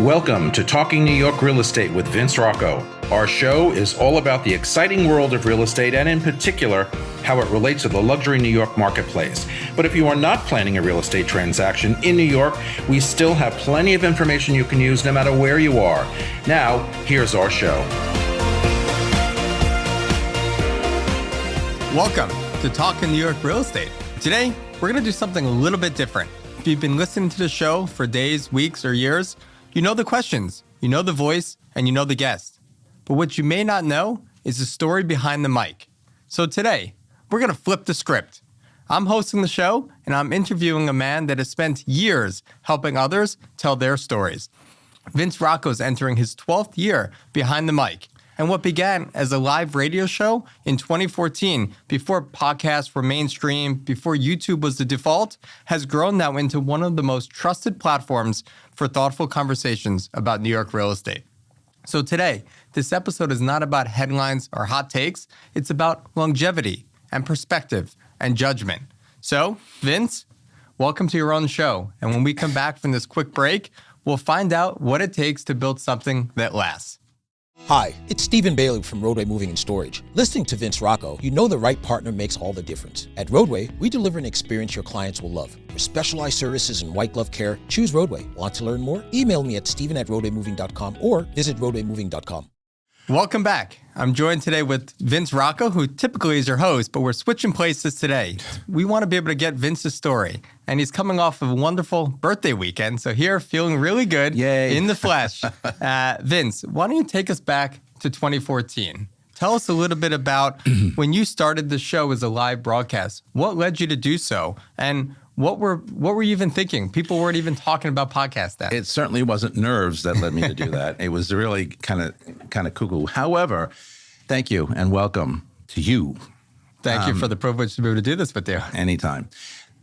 Welcome to Talking New York Real Estate with Vince Rocco. Our show is all about the exciting world of real estate and in particular, how it relates to the luxury New York marketplace. But if you are not planning a real estate transaction in New York, we still have plenty of information you can use no matter where you are. Now, here's our show. Welcome to Talking New York Real Estate. Today, we're going to do something a little bit different. If you've been listening to the show for days, weeks, or years, you know the questions, you know the voice, and you know the guest. But what you may not know is the story behind the mic. So today, we're going to flip the script. I'm hosting the show, and I'm interviewing a man that has spent years helping others tell their stories. Vince Rocco is entering his 12th year behind the mic. And what began as a live radio show in 2014, before podcasts were mainstream, before YouTube was the default, has grown now into one of the most trusted platforms for thoughtful conversations about New York real estate. So today, this episode is not about headlines or hot takes. It's about longevity and perspective and judgment. So, Vince, welcome to your own show. And when we come back from this quick break, we'll find out what it takes to build something that lasts. Hi, it's Stephen Bailey from Roadway Moving and Storage. Listening to Vince Rocco, you know the right partner makes all the difference. At Roadway, we deliver an experience your clients will love. For specialized services and white glove care, choose Roadway. Want to learn more? Email me at steven@roadwaymoving.com or visit roadwaymoving.com. Welcome back. I'm joined today with Vince Rocco, who typically is your host, but we're switching places today. We want to be able to get Vince's story, and he's coming off of a wonderful birthday weekend, so here, feeling really good. Yay. In the flesh. Vince, why don't you take us back to 2014? Tell us a little bit about when you started the show as a live broadcast. What led you to do so, and what were you even thinking? People weren't even talking about podcasts then. It certainly wasn't nerves that led me to do that. It was really kind of cuckoo. However, thank you and welcome to you. Thank you for the privilege to be able to do this with you. Anytime.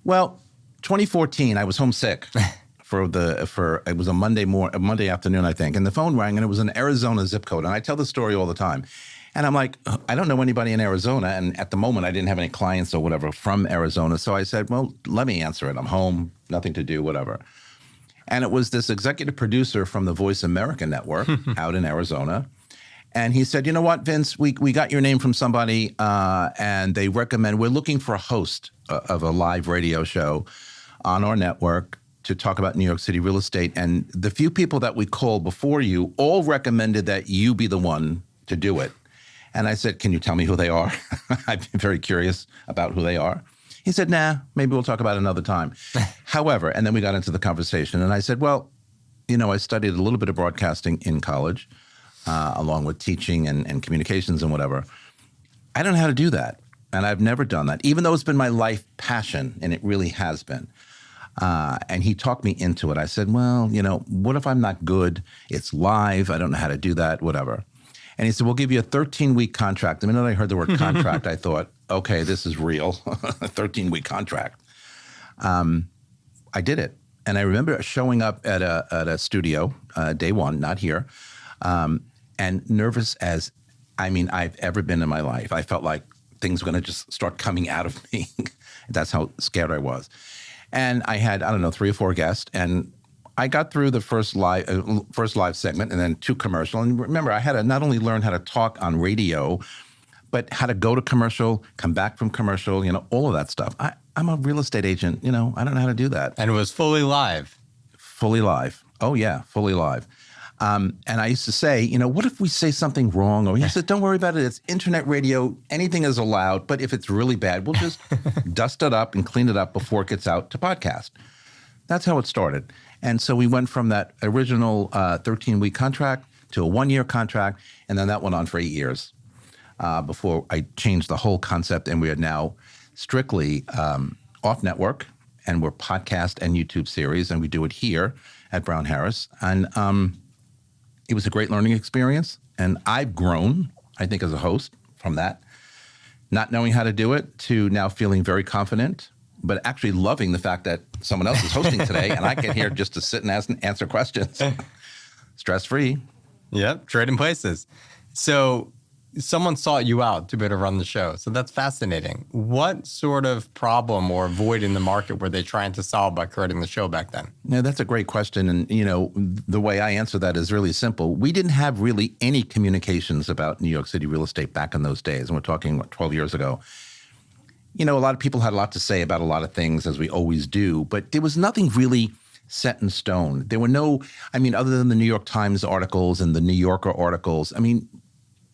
Well, 2014, I was homesick it was a Monday afternoon, I think, and the phone rang and it was an Arizona zip code. And I tell the story all the time. And I'm like, I don't know anybody in Arizona. And at the moment, I didn't have any clients or whatever from Arizona. So I said, well, let me answer it. I'm home, nothing to do, whatever. And it was this executive producer from the Voice America Network out in Arizona. And he said, you know what, Vince, we got your name from somebody and they recommend, we're looking for a host of a live radio show on our network to talk about New York City real estate. And the few people that we called before you all recommended that you be the one to do it. And I said, can you tell me who they are? I've been very curious about who they are. He said, nah, maybe we'll talk about it another time. However, and then we got into the conversation and I said, well, you know, I studied a little bit of broadcasting in college, along with teaching and communications and whatever. I don't know how to do that. And I've never done that, even though it's been my life passion, and it really has been. And he talked me into it. I said, well, you know, what if I'm not good? It's live. I don't know how to do that, whatever. And he said, we'll give you a 13-week contract. The minute I heard the word contract, I thought, okay, this is real, a 13-week contract. I did it. And I remember showing up at a studio, day one, not here, and nervous as, I've ever been in my life. I felt like things were going to just start coming out of me. That's how scared I was. And I had, 3 or 4 guests, and I got through the first live segment and then 2 commercial. And remember, I had to not only learn how to talk on radio, but how to go to commercial, come back from commercial, all of that stuff. I'm a real estate agent, I don't know how to do that. And it was fully live. Fully live. Oh, yeah, fully live. And I used to say, what if we say something wrong? Or he said, don't worry about it. It's internet radio. Anything is allowed. But if it's really bad, we'll just dust it up and clean it up before it gets out to podcast. That's how it started. And so we went from that original 13-week contract to a 1-year contract, and then that went on for 8 years before I changed the whole concept, and we are now strictly off-network, and we're podcast and YouTube series, and we do it here at Brown Harris. And it was a great learning experience, and I've grown, I think, as a host from that, not knowing how to do it to now feeling very confident, but actually loving the fact that someone else is hosting today and I get here just to sit and answer questions. Stress-free. Yep, trading places. So someone sought you out to be able to run the show. So that's fascinating. What sort of problem or void in the market were they trying to solve by creating the show back then? Yeah, that's a great question. And, the way I answer that is really simple. We didn't have really any communications about New York City real estate back in those days. And we're talking, 12 years ago. A lot of people had a lot to say about a lot of things, as we always do, but there was nothing really set in stone. There were other than the New York Times articles and the New Yorker articles,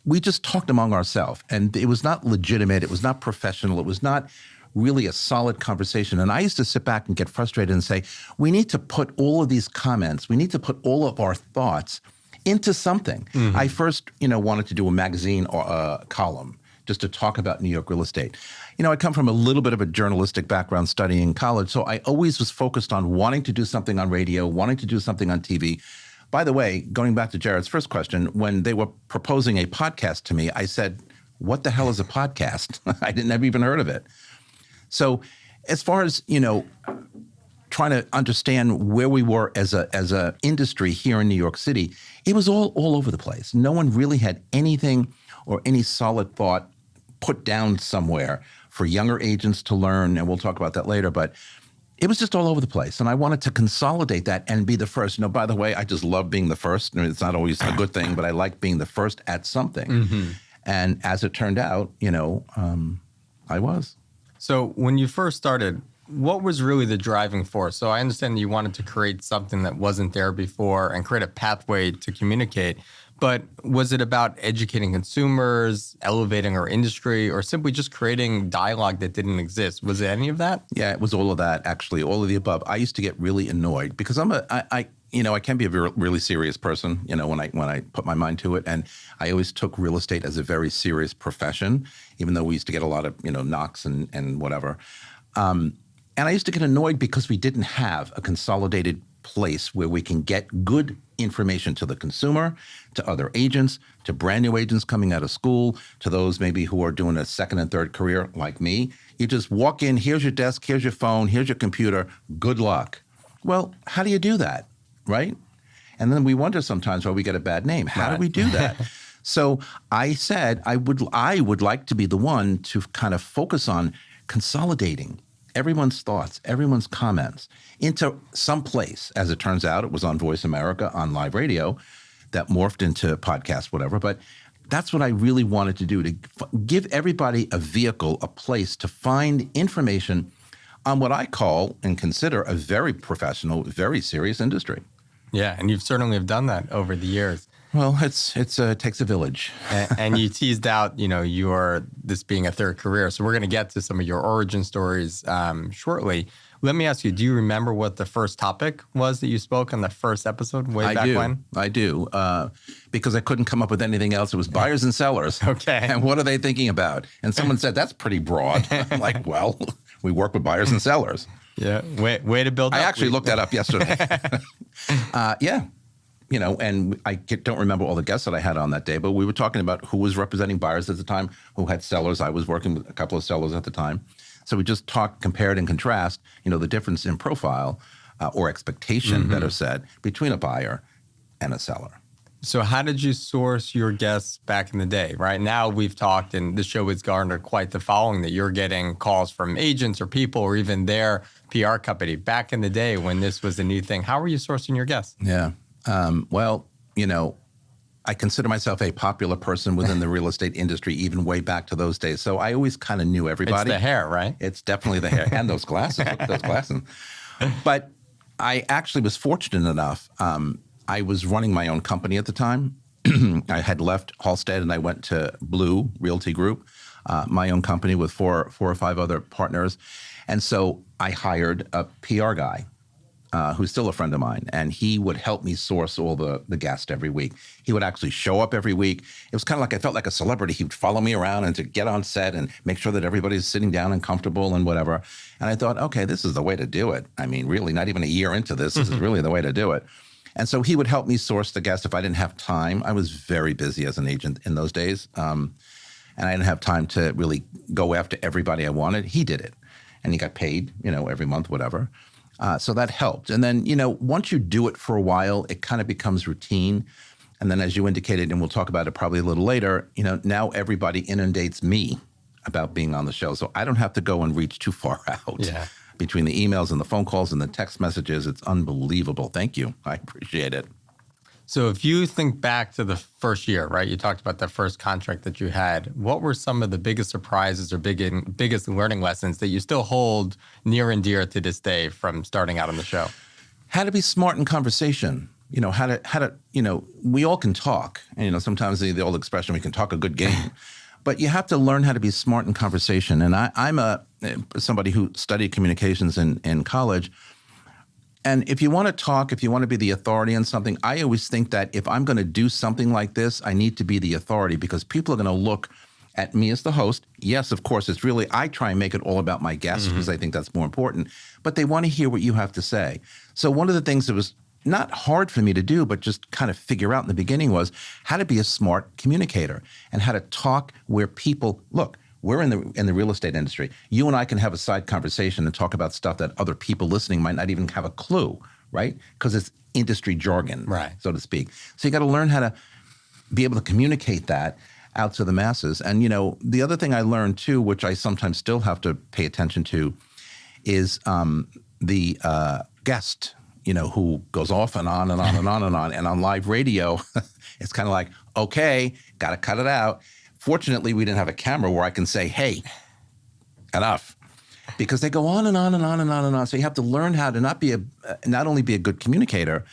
we just talked among ourselves, and it was not legitimate. It was not professional. It was not really a solid conversation. And I used to sit back and get frustrated and say, we need to put all of these comments, we need to put all of our thoughts into something. I first, wanted to do a magazine or a column just to talk about New York real estate. I come from a little bit of a journalistic background studying in college, so I always was focused on wanting to do something on radio, wanting to do something on TV. By the way, going back to Jared's first question, when they were proposing a podcast to me, I said, what the hell is a podcast? I didn't have even heard of it. So as far as, trying to understand where we were as a industry here in New York City, it was all over the place. No one really had anything or any solid thought put down somewhere for younger agents to learn, and we'll talk about that later, but it was just all over the place. And I wanted to consolidate that and be the first. By the way, I just love being the first. It's not always a good thing, but I like being the first at something. And as it turned out, I was. So when you first started, what was really the driving force? So I understand that you wanted to create something that wasn't there before and create a pathway to communicate. But was it about educating consumers, elevating our industry, or simply just creating dialogue that didn't exist? Was it any of that? Yeah, it was all of that, actually, all of the above. I used to get really annoyed because I can be a really serious person, when I put my mind to it. And I always took real estate as a very serious profession, even though we used to get a lot of, knocks and whatever. And I used to get annoyed because we didn't have a consolidated place where we can get good information to the consumer, to other agents, to brand new agents coming out of school, to those maybe who are doing a second and third career like me. You just walk in, here's your desk, here's your phone, here's your computer, good luck. Well, how do you do that, right? And then we wonder sometimes why we get a bad name. How do we do that? So I said I would like to be the one to kind of focus on consolidating everyone's thoughts, everyone's comments into some place. As it turns out, it was on Voice America, on live radio, that morphed into podcast, whatever. But that's what I really wanted to do, to give everybody a vehicle, a place to find information on what I call and consider a very professional, very serious industry. Yeah, and you've certainly have done that over the years. Well, it takes a village. And you teased out, this being a third career. So we're going to get to some of your origin stories shortly. Let me ask you, do you remember what the first topic was that you spoke on the first episode back when? I do, because I couldn't come up with anything else. It was buyers and sellers. Okay. And what are they thinking about? And someone said, that's pretty broad. I'm like, well, we work with buyers and sellers. Yeah, way to build up. I actually looked that up yesterday. Yeah. And I don't remember all the guests that I had on that day, but we were talking about who was representing buyers at the time, who had sellers. I was working with a couple of sellers at the time. So we just compared and contrast, the difference in profile or expectation, better said, between a buyer and a seller. So how did you source your guests back in the day? Right now we've talked, and the show has garnered quite the following, that you're getting calls from agents or people or even their PR company. Back in the day when this was a new thing, how were you sourcing your guests? Yeah. Well, I consider myself a popular person within the real estate industry, even way back to those days. So I always kind of knew everybody. It's the hair, right? It's definitely the hair and those glasses. Look at those glasses. But I actually was fortunate enough. I was running my own company at the time. I had left Halstead and I went to Blue Realty Group, my own company with four or five other partners. And so I hired a PR guy. Who's still a friend of mine, and he would help me source all the guests every week. He would actually show up every week. It was kind of like I felt like a celebrity. He would follow me around and to get on set and make sure that everybody's sitting down and comfortable and whatever. And I thought, okay, this is the way to do it. I mean, really, not even a year into this is really the way to do it. And so he would help me source the guests if I didn't have time. I was very busy as an agent in those days, and I didn't have time to really go after everybody I wanted. He did it, and he got paid, every month, whatever. So that helped. And then, once you do it for a while, it kind of becomes routine. And then as you indicated, and we'll talk about it probably a little later, now everybody inundates me about being on the show. So I don't have to go and reach too far out. Yeah. Between the emails and the phone calls and the text messages, it's unbelievable. Thank you. I appreciate it. So if you think back to the first year, right, you talked about that first contract that you had. What were some of the biggest surprises or biggest learning lessons that you still hold near and dear to this day from starting out on the show? How to be smart in conversation. How to, we all can talk. And, sometimes the old expression, we can talk a good game. But you have to learn how to be smart in conversation. And I'm somebody who studied communications in college. And if you want to talk, if you want to be the authority on something, I always think that if I'm going to do something like this, I need to be the authority because people are going to look at me as the host. Yes, of course, I try and make it all about my guests because I think that's more important. But they want to hear what you have to say. So one of the things that was not hard for me to do, but just kind of figure out in the beginning was how to be a smart communicator and how to talk where people look. We're in the real estate industry. You and I can have a side conversation and talk about stuff that other people listening might not even have a clue, right? Because it's industry jargon, right, so to speak. So you got to learn how to be able to communicate that out to the masses. And, the other thing I learned too, which I sometimes still have to pay attention to, is the guest, who goes off and on and on and on and on. And on live radio, it's kind of like, okay, got to cut it out. Fortunately, we didn't have a camera where I can say, hey, enough. Because they go on and on and on and on and on. So you have to learn how to not only be a good communicator,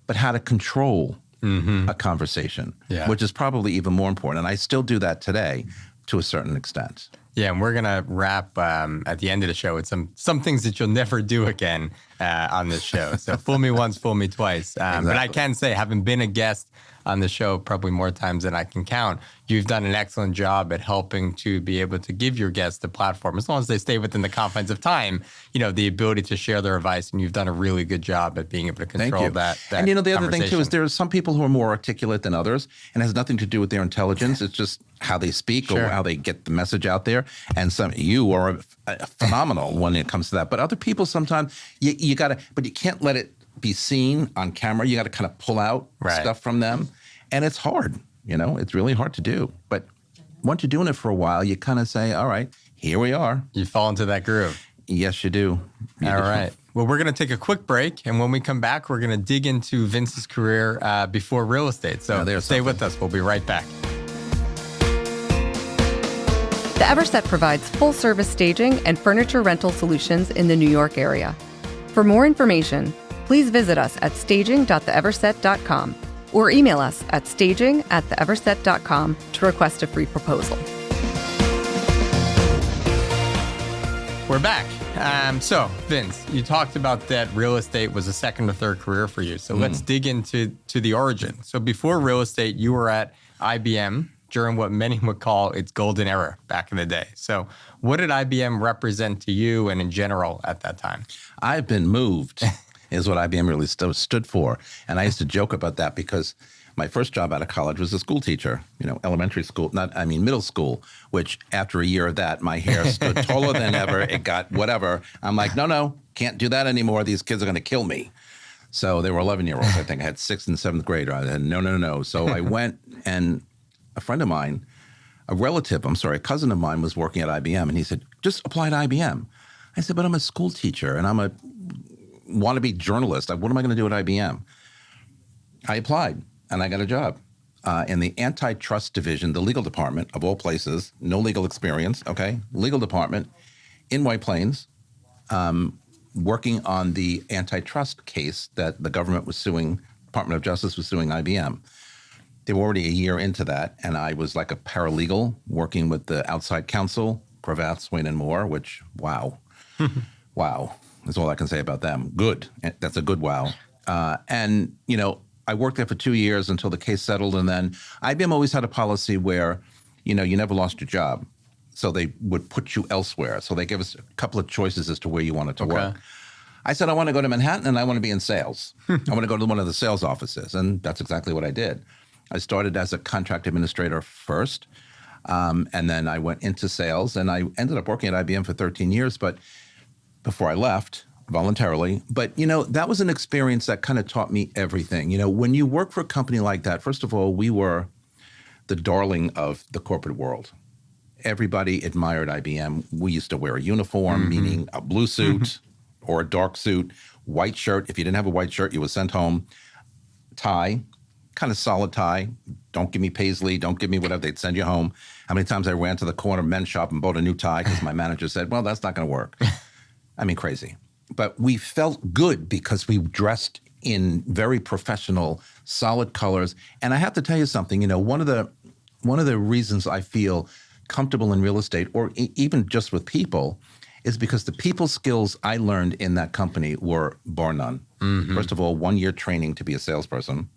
but how to control a conversation, which is probably even more important. And I still do that today to a certain extent. Yeah, and we're going to wrap at the end of the show with some things that you'll never do again on this show. So fool me once, fool me twice. Exactly. But I can say, having been a guest on the show probably more times than I can count, you've done an excellent job at helping to be able to give your guests the platform, as long as they stay within the confines of time, the ability to share their advice. And you've done a really good job at being able to control that. And the other thing too is there are some people who are more articulate than others, and it has nothing to do with their intelligence. It's just how they speak or how they get the message out there. And you are phenomenal when it comes to that. But other people sometimes you got to, but you can't let it be seen on camera. You got to kind of pull out stuff from them. And it's hard, it's really hard to do. But once you're doing it for a while, you kind of say, all right, here we are. You fall into that groove. Yes, you do. All right. Well, we're going to take a quick break. And when we come back, we're going to dig into Vince's career before real estate. So stay with us. We'll be right back. The Everset provides full-service staging and furniture rental solutions in the New York area. For more information, please visit us at staging.theeverset.com or email us at staging@theeverset.com to request a free proposal. We're back. So, Vince, you talked about that real estate was a second or third career for you. So let's dig into the origin. So before real estate, you were at IBM during what many would call its golden era back in the day. So what did IBM represent to you and in general at that time? I've been moved is what IBM really stood for. And I used to joke about that because my first job out of college was a school teacher, elementary school, middle school, which after a year of that, my hair stood taller than ever. It got whatever. I'm like, no, can't do that anymore. These kids are going to kill me. So they were 11-year-olds. I think I had 6th and 7th grade. I said, no. So I went, and a friend of mine, a cousin of mine was working at IBM, and he said, just apply to IBM. I said, but I'm a school teacher, and I'm a wannabe journalist. What am I going to do at IBM? I applied. And I got a job in the antitrust division, the legal department of all places, no legal experience, legal department in White Plains, working on the antitrust case that the government was suing, Department of Justice was suing IBM. They were already a year into that, and I was like a paralegal working with the outside counsel, Cravath, Swain and Moore, which, wow. Wow. That's all I can say about them. Good. That's a good wow. And, I worked there for 2 years until the case settled, and then IBM always had a policy where, you never lost your job. So they would put you elsewhere. So they gave us a couple of choices as to where you wanted to work. I said, I want to go to Manhattan, and I want to be in sales. I want to go to one of the sales offices, and that's exactly what I did. I started as a contract administrator first, and then I went into sales, and I ended up working at IBM for 13 years. But before I left, voluntarily. But, that was an experience that kind of taught me everything. When you work for a company like that, first of all, we were the darling of the corporate world. Everybody admired IBM. We used to wear a uniform, meaning a blue suit or a dark suit, white shirt. If you didn't have a white shirt, you were sent home. Tie, kind of solid tie. Don't give me paisley. Don't give me whatever. They'd send you home. How many times I ran to the corner men's shop and bought a new tie because my manager said, well, that's not going to work. I mean, crazy. But we felt good because we dressed in very professional, solid colors. And I have to tell you something, one of the reasons I feel comfortable in real estate, or even just with people, is because the people skills I learned in that company were bar none. First of all, 1 year training to be a salesperson,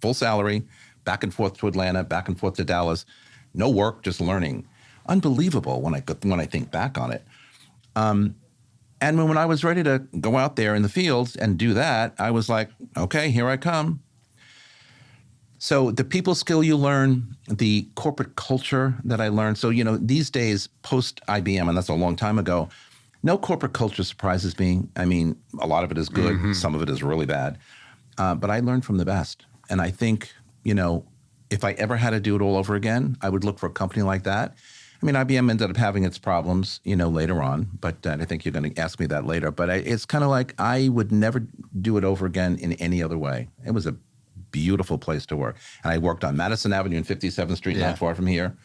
full salary, back and forth to Atlanta, back and forth to Dallas, no work, just learning. Unbelievable when I think back on it. And when I was ready to go out there in the fields and do that, I was like, okay, here I come. So the people skill you learn, the corporate culture that I learned. So, these days, post IBM, and that's a long time ago, no corporate culture surprises me. I mean, a lot of it is good. Some of it is really bad. But I learned from the best. And I think, if I ever had to do it all over again, I would look for a company like that. I mean, IBM ended up having its problems, later on. But I think you're going to ask me that later. But it's kind of like I would never do it over again in any other way. It was a beautiful place to work. And I worked on Madison Avenue and 57th Street, not far from here,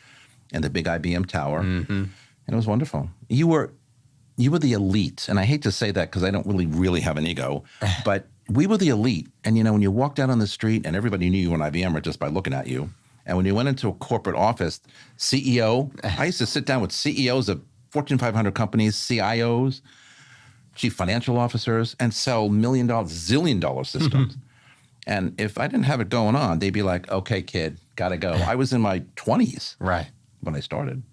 and the big IBM tower. And it was wonderful. You were the elite. And I hate to say that because I don't really have an ego, but we were the elite. And, when you walked out on the street and everybody knew you were an IBMer just by looking at you. And when you went into a corporate office, CEO, I used to sit down with CEOs of Fortune 500 companies, CIOs, chief financial officers, and sell $1 million, zillion-dollar systems. And if I didn't have it going on, they'd be like, okay, kid, got to go. I was in my 20s when I started.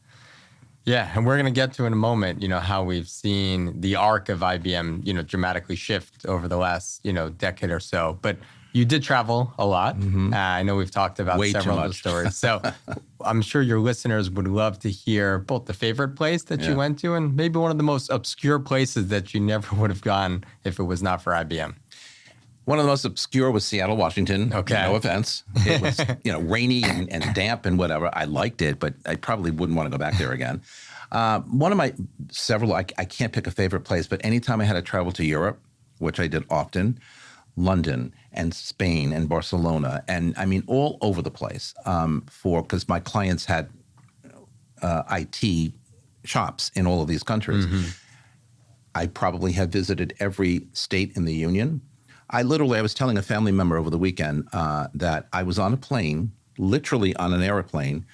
Yeah, and we're going to get to in a moment, how we've seen the arc of IBM, dramatically shift over the last, decade or so. But you did travel a lot. I know we've talked about several of the stories. So I'm sure your listeners would love to hear both the favorite place that you went to and maybe one of the most obscure places that you never would have gone if it was not for IBM. One of the most obscure was Seattle, Washington. Okay. No offense. It was, rainy and damp and whatever. I liked it, but I probably wouldn't want to go back there again. One of my several, I can't pick a favorite place, but anytime I had to travel to Europe, which I did often, London and Spain and Barcelona, and I mean, all over the place because my clients had IT shops in all of these countries. I probably have visited every state in the Union. I was telling a family member over the weekend that I was on a plane, literally on an airplane,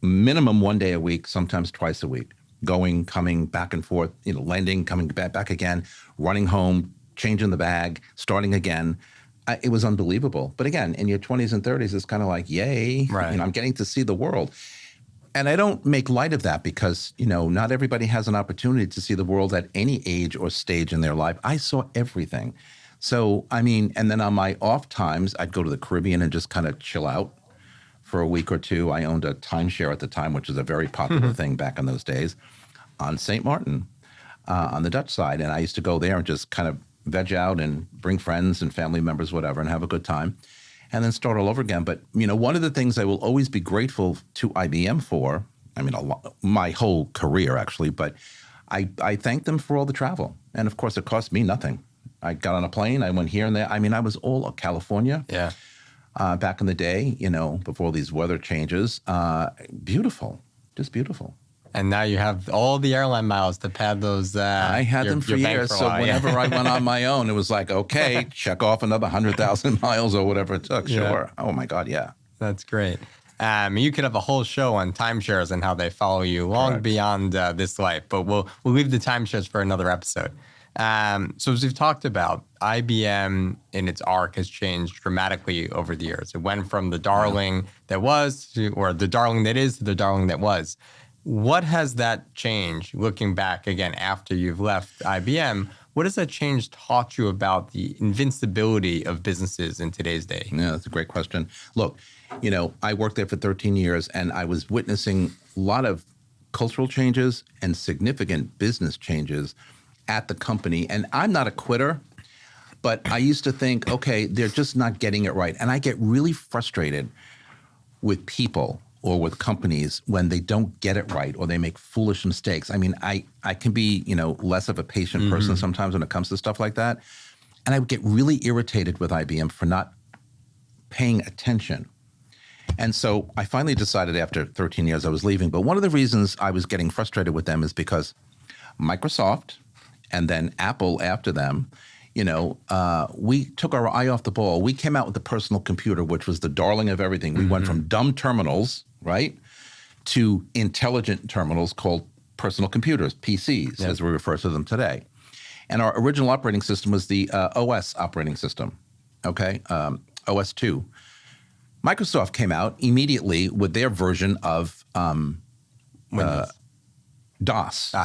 minimum 1 day a week, sometimes twice a week, going, coming, back and forth, landing, coming back again, running home, changing the bag, starting again. It was unbelievable. But again, in your 20s and 30s, it's kind of like, yay, I'm getting to see the world. And I don't make light of that because, not everybody has an opportunity to see the world at any age or stage in their life. I saw everything. So, and then on my off times, I'd go to the Caribbean and just kind of chill out for a week or two. I owned a timeshare at the time, which was a very popular thing back in those days, on St. Martin, on the Dutch side. And I used to go there and just kind of veg out and bring friends and family members, whatever, and have a good time, and then start all over again. But, one of the things I will always be grateful to IBM for, my whole career, actually, but I thank them for all the travel. And, of course, it cost me nothing. I got on a plane. I went here and there. I was all of California back in the day, before these weather changes. Beautiful, just beautiful. And now you have all the airline miles to pad those. I had them for years. So whenever I went on my own, it was like, okay, check off another 100,000 miles or whatever it took. Sure. Oh, my God, yeah. That's great. You could have a whole show on timeshares and how they follow you long beyond this life. But we'll leave the timeshares for another episode. So as we've talked about, IBM in its arc has changed dramatically over the years. It went from the darling that was or the darling that is to the darling that was. What has that change, looking back again after you've left IBM, what has that change taught you about the invincibility of businesses in today's day? Yeah, that's a great question. Look, I worked there for 13 years and I was witnessing a lot of cultural changes and significant business changes at the company, and I'm not a quitter, but I used to think, okay, they're just not getting it right. And I get really frustrated with people or with companies when they don't get it right or they make foolish mistakes. I mean, I can be, less of a patient person sometimes when it comes to stuff like that. And I would get really irritated with IBM for not paying attention. And so I finally decided after 13 years I was leaving. But one of the reasons I was getting frustrated with them is because Microsoft and then Apple after them, we took our eye off the ball. We came out with the personal computer, which was the darling of everything. We went from dumb terminals, right, to intelligent terminals called personal computers, PCs, as we refer to them today. And our original operating system was the OS operating system, okay, OS 2. Microsoft came out immediately with their version of DOS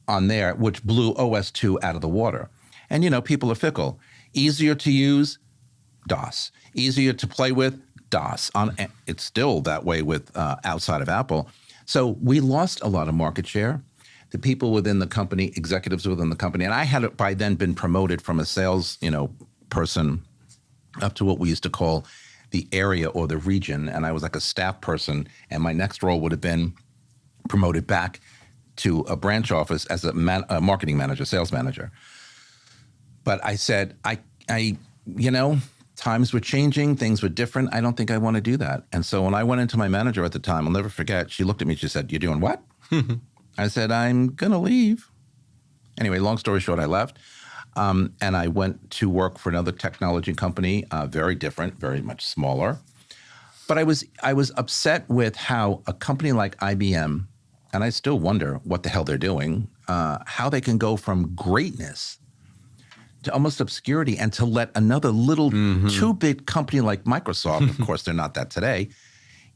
on there, which blew OS 2 out of the water. And, people are fickle. Easier to use, DOS. Easier to play with, DOS. It's still that way with outside of Apple. So we lost a lot of market share. The people within the company, executives within the company, and I had by then been promoted from a sales, person up to what we used to call the area or the region. And I was like a staff person. And my next role would have been promoted back to a branch office as a marketing manager, sales manager. But I said, times were changing, things were different. I don't think I want to do that. And so when I went into my manager at the time, I'll never forget, she looked at me, she said, "You're doing what?" I said, "I'm going to leave." Anyway, long story short, I left. And I went to work for another technology company, very different, very much smaller. But I was upset with how a company like IBM, and I still wonder what the hell they're doing, how they can go from greatness to almost obscurity and to let another little two-bit company like Microsoft, of course they're not that today,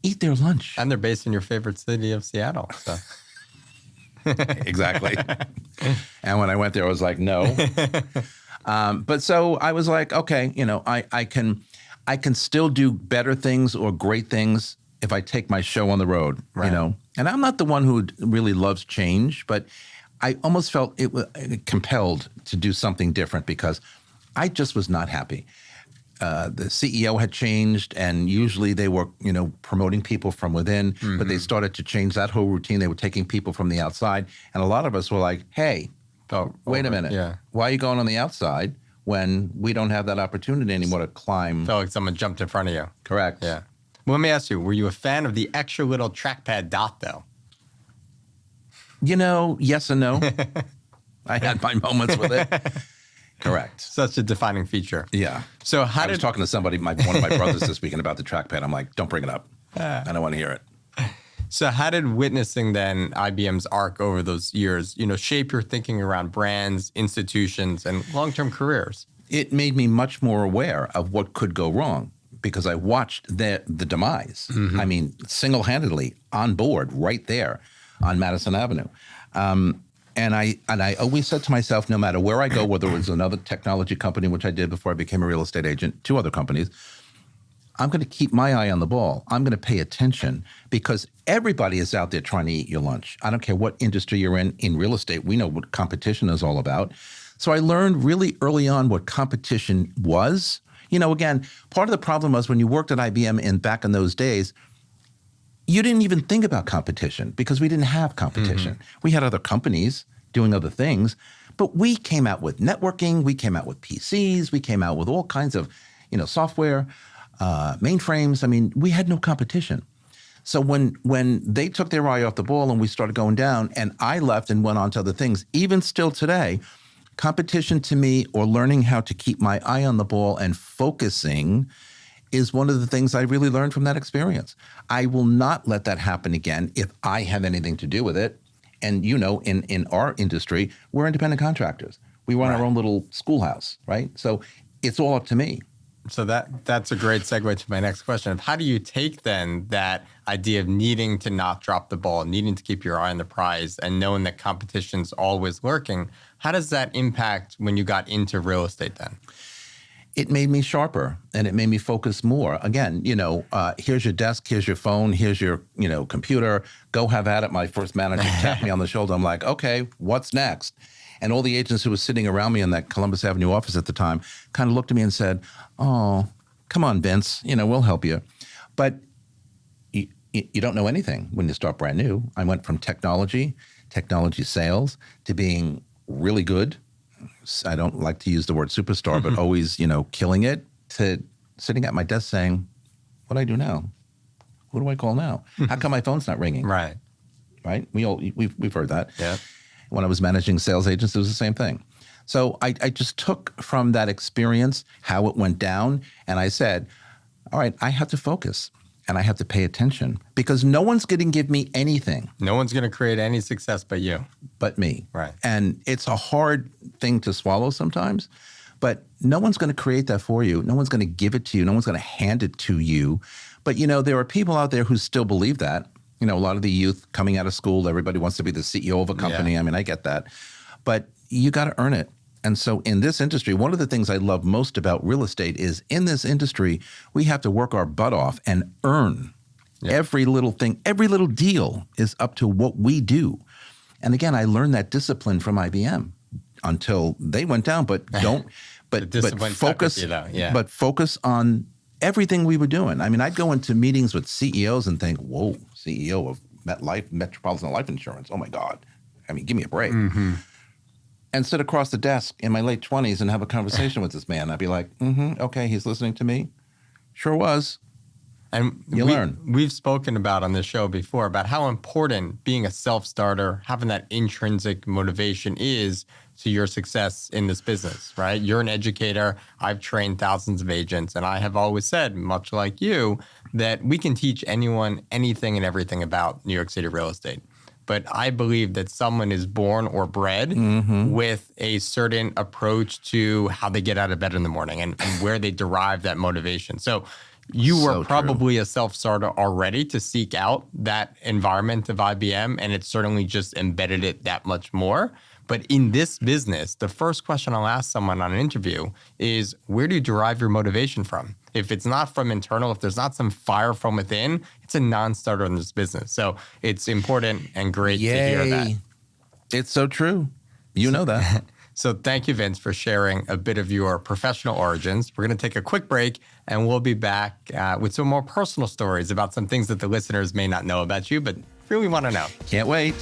eat their lunch. And they're based in your favorite city of Seattle. So. Exactly. And when I went there, I was like, no. But so I was like, okay, I can still do better things or great things if I take my show on the road, right. And I'm not the one who really loves change, but I almost felt it was compelled to do something different because I just was not happy. The CEO had changed, and usually they were, promoting people from within, but they started to change that whole routine. They were taking people from the outside, and a lot of us were like, "Hey, wait a minute. Yeah. Why are you going on the outside when we don't have that opportunity anymore to climb?" Felt like someone jumped in front of you. Correct. Yeah. Well, let me ask you, were you a fan of the extra little trackpad dot, though? Yes and no. I had my moments with it. Correct. Such a defining feature. Yeah. So I was talking to somebody, one of my brothers this weekend about the trackpad. I'm like, don't bring it up. I don't want to hear it. So how did witnessing then IBM's arc over those years, shape your thinking around brands, institutions, and long-term careers? It made me much more aware of what could go wrong because I watched the demise. I mean, single-handedly on board right there on Madison Avenue. And I always said to myself, no matter where I go, whether it was another technology company, which I did before I became a real estate agent, 2 other companies, I'm going to keep my eye on the ball. I'm going to pay attention because everybody is out there trying to eat your lunch. I don't care what industry you're in. In real estate, we know what competition is all about. So I learned really early on what competition was. Again, part of the problem was when you worked at IBM back in those days, you didn't even think about competition because we didn't have competition. We had other companies doing other things, but we came out with networking, we came out with PCs, we came out with all kinds of, software, mainframes. I mean, we had no competition. So when they took their eye off the ball and we started going down and I left and went on to other things, even still today, competition to me or learning how to keep my eye on the ball and focusing is one of the things I really learned from that experience. I will not let that happen again if I have anything to do with it. And in our industry, we're independent contractors. We run our own little schoolhouse, right? So it's all up to me. So that's a great segue to my next question of how do you take then that idea of needing to not drop the ball, needing to keep your eye on the prize and knowing that competition's always lurking? How does that impact when you got into real estate then? It made me sharper and it made me focus more. Again, here's your desk, here's your phone, here's your, computer. Go have at it. My first manager tapped me on the shoulder. I'm like, okay, what's next? And all the agents who were sitting around me in that Columbus Avenue office at the time kind of looked at me and said, "Oh, come on, Vince, we'll help you." But you don't know anything when you start brand new. I went from technology sales, to being really good. I don't like to use the word superstar, but always, killing it, to sitting at my desk saying, "What do I do now? Who do I call now? How come my phone's not ringing?" Right. Right? We've heard that. Yeah. When I was managing sales agents, it was the same thing. So I just took from that experience how it went down, and I said, all right, I have to focus and I have to pay attention, because no one's going to give me anything. No one's going to create any success but you. But me. Right. And it's a hard thing to swallow sometimes, but no one's going to create that for you. No one's going to give it to you. No one's going to hand it to you. But, there are people out there who still believe that. A lot of the youth coming out of school, everybody wants to be the CEO of a company. Yeah. I mean, I get that. But you got to earn it. And so in this industry, one of the things I love most about real estate is, in this industry, we have to work our butt off and earn every little thing. Every little deal is up to what we do. And again, I learned that discipline from IBM until they went down, but focus on everything we were doing. I mean, I'd go into meetings with CEOs and think, whoa, CEO of MetLife, Metropolitan Life Insurance. Oh my God. I mean, give me a break. Mm-hmm. And sit across the desk in my late 20s and have a conversation with this man. I'd be like, okay, he's listening to me. Sure was. And learn. We've spoken about on this show before about how important being a self-starter, having that intrinsic motivation is to your success in this business, right? You're an educator. I've trained thousands of agents, and I have always said, much like you, that we can teach anyone anything and everything about New York City real estate. But I believe that someone is born or bred with a certain approach to how they get out of bed in the morning and where they derive that motivation. So you were probably a self-starter already to seek out that environment of IBM, and it certainly just embedded it that much more. But in this business, the first question I'll ask someone on an interview is, where do you derive your motivation from? If it's not from internal, if there's not some fire from within, it's a non-starter in this business. So it's important and great to hear that. It's so true. You know that. So thank you, Vince, for sharing a bit of your professional origins. We're going to take a quick break, and we'll be back with some more personal stories about some things that the listeners may not know about you, but really want to know. Can't wait.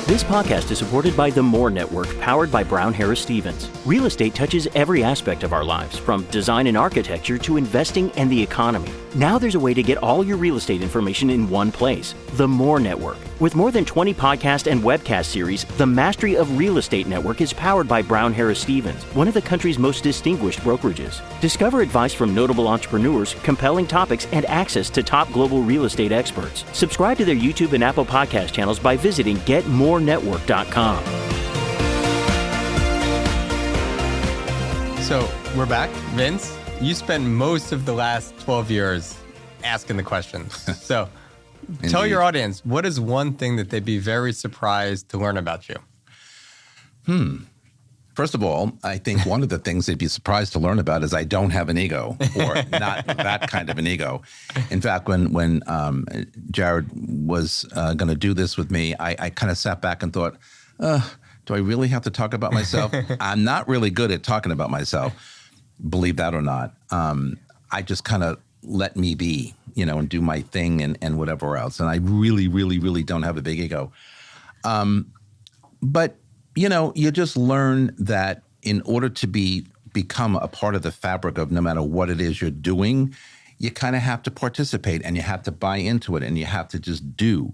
This podcast is supported by the More Network, powered by Brown Harris Stevens. Real estate touches every aspect of our lives, from design and architecture to investing and the economy. Now there's a way to get all your real estate information in one place. The More Network. With more than 20 podcast and webcast series, the Mastery of Real Estate Network is powered by Brown Harris Stevens, one of the country's most distinguished brokerages. Discover advice from notable entrepreneurs, compelling topics, and access to top global real estate experts. Subscribe to their YouTube and Apple podcast channels by visiting getmorenetwork.com. So we're back. Vince, you spent most of the last 12 years asking the questions. So tell your audience, what is one thing that they'd be very surprised to learn about you? First of all, I think one of the things they'd be surprised to learn about is I don't have an ego, or not that kind of an ego. In fact, when Jared was going to do this with me, I kind of sat back and thought, do I really have to talk about myself? I'm not really good at talking about myself, believe that or not. I just kind of let me be, and do my thing and whatever else. And I really, really, really don't have a big ego. But you just learn that in order to become a part of the fabric of no matter what it is you're doing, you kind of have to participate and you have to buy into it and you have to just do.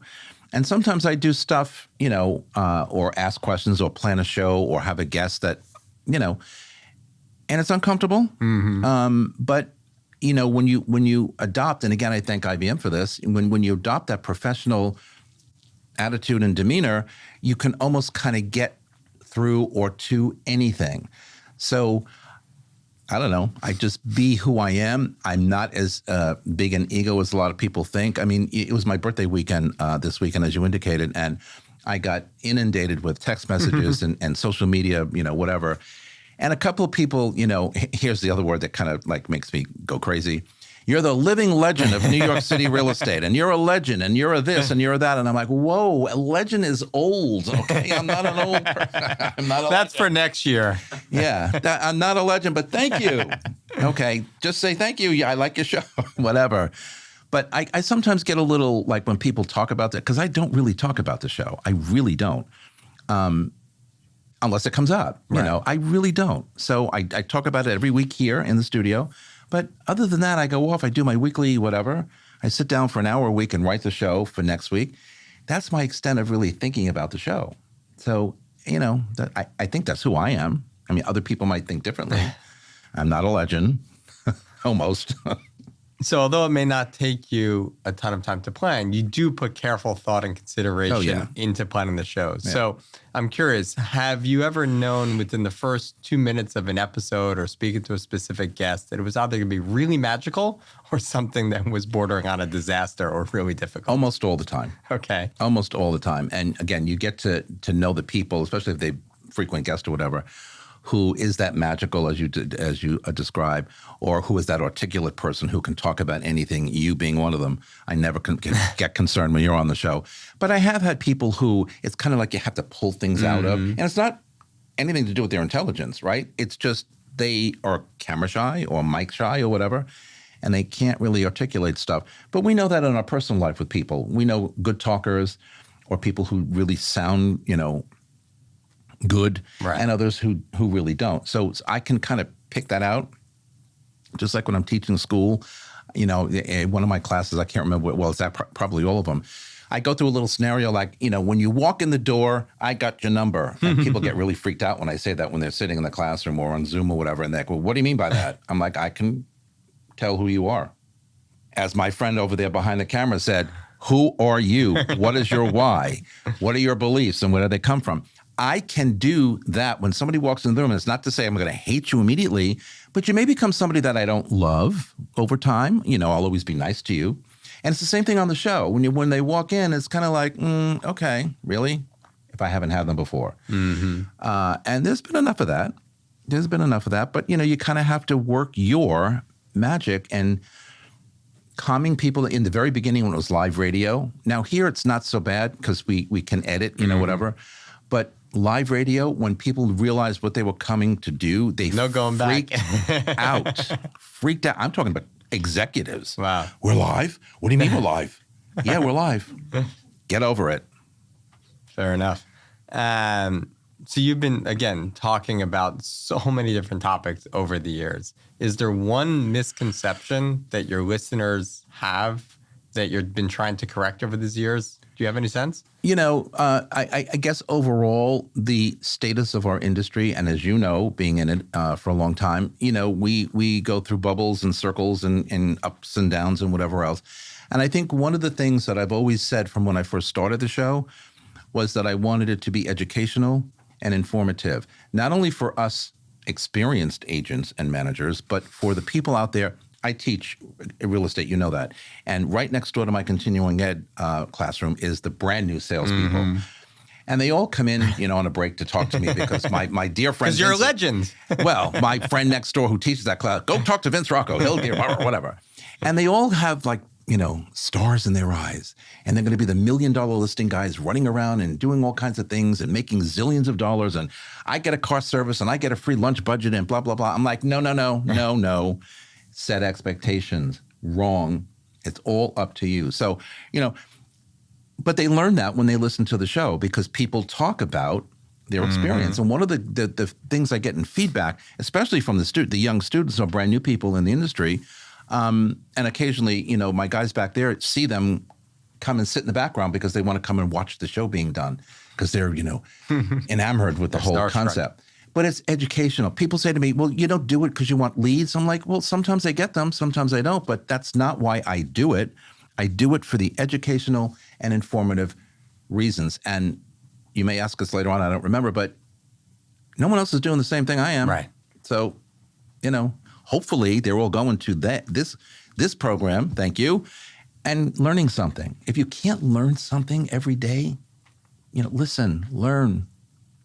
And sometimes I do stuff, or ask questions or plan a show or have a guest that, and it's uncomfortable. Mm-hmm. But, when you adopt, and again, I thank IBM for this, when you adopt that professional attitude and demeanor, you can almost kind of get through or to anything. So I don't know. I just be who I am. I'm not as big an ego as a lot of people think. I mean, it was my birthday weekend this weekend, as you indicated, and I got inundated with text messages and social media, whatever. And a couple of people, here's the other word that kind of like makes me go crazy. you're the living legend of New York City real estate, and you're a legend, and you're a this, and you're a that. And I'm like, whoa, a legend is old, okay? I'm not an old person. I'm not a That's legend. for next year. Yeah, I'm not a legend, but thank you. Okay, just say thank you. Yeah, I like your show, whatever. But I sometimes get a little, like when people talk about that, because I don't really talk about the show. I really don't. Unless it comes up, you know, I really don't. So I talk about it every week here in the studio. But other than that, I go off, I do my weekly whatever. I sit down for an hour a week and write the show for next week. That's my extent of really thinking about the show. So, you know, I think that's who I am. I mean, other people might think differently. I'm not a legend, almost. So although it may not take you a ton of time to plan, you do put careful thought and consideration into planning the show. Yeah. So I'm curious, have you ever known within the first 2 minutes of an episode or speaking to a specific guest that it was either going to be really magical or something that was bordering on a disaster or really difficult? Almost all the time. Okay. Almost all the time. And again, you get to know the people, especially if they frequent guest or whatever, who is that magical as you describe, or who is that articulate person who can talk about anything, you being one of them. I never can get concerned when you're on the show. But I have had people who it's kind of like you have to pull things out of. And it's not anything to do with their intelligence, right? It's just they are camera shy or mic shy or whatever, and they can't really articulate stuff. But we know that in our personal life with people. We know good talkers or people who really sound, you know, good, and others who really don't. So I can kind of pick that out. Just like when I'm teaching school, you know, one of my classes, I can't remember, well, it's probably all of them. I go through a little scenario like, you know, when you walk in the door, I got your number. And people get really freaked out when I say that when they're sitting in the classroom or on Zoom or whatever. And they're like, well, what do you mean by that? I'm like, I can tell who you are. As my friend over there behind the camera said, who are you? What is your why? What are your beliefs and where do they come from? I can do that when somebody walks in the room. And it's not to say I'm going to hate you immediately, but you may become somebody that I don't love over time. You know, I'll always be nice to you. And it's the same thing on the show. When they walk in, it's kind of like, okay, really? If I haven't had them before. And there's been enough of that. But, you know, you kind of have to work your magic and calming people in the very beginning when it was live radio. Now here it's not so bad because we can edit, you know, whatever. But live radio, when people realized what they were coming to do, they freaked out. I'm talking about executives. Wow. We're live? What do you mean we're live? Yeah, we're live. Get over it. Fair enough. So you've been, again, talking about so many different topics over the years. Is there one misconception that your listeners have that you've been trying to correct over these years? Do you have any sense? You know, I guess overall, the status of our industry, and as you know, being in it for a long time, you know, we go through bubbles and circles and ups and downs and whatever else. And I think one of the things that I've always said from when I first started the show was that I wanted it to be educational and informative, not only for us experienced agents and managers, but for the people out there. I teach real estate, you know that. And right next door to my continuing ed classroom is the brand new salespeople. And they all come in, you know, on a break to talk to me because my dear friend— Because you're a legend. Well, my friend next door who teaches that class, go talk to Vince Rocco. He'll give whatever. And they all have like, you know, stars in their eyes. And they're going to be the $1 million listing guys running around and doing all kinds of things and making zillions of dollars. And I get a car service and I get a free lunch budget and blah, blah, blah. I'm like, no. Set expectations. Wrong. It's all up to you. So, you know, but they learn that when they listen to the show because people talk about their experience. And one of the things I get in feedback, especially from the young students or brand new people in the industry, and occasionally, you know, my guys back there see them come and sit in the background because they want to come and watch the show being done because they're, you know, enamored with the whole concept. But it's educational. People say to me, well, you don't do it because you want leads. I'm like, well, sometimes I get them, sometimes I don't, but that's not why I do it. I do it for the educational and informative reasons. And you may ask us later on, I don't remember, but no one else is doing the same thing I am. Right. So, you know, hopefully they're all going to this program, thank you, and learning something. If you can't learn something every day, you know, listen, learn.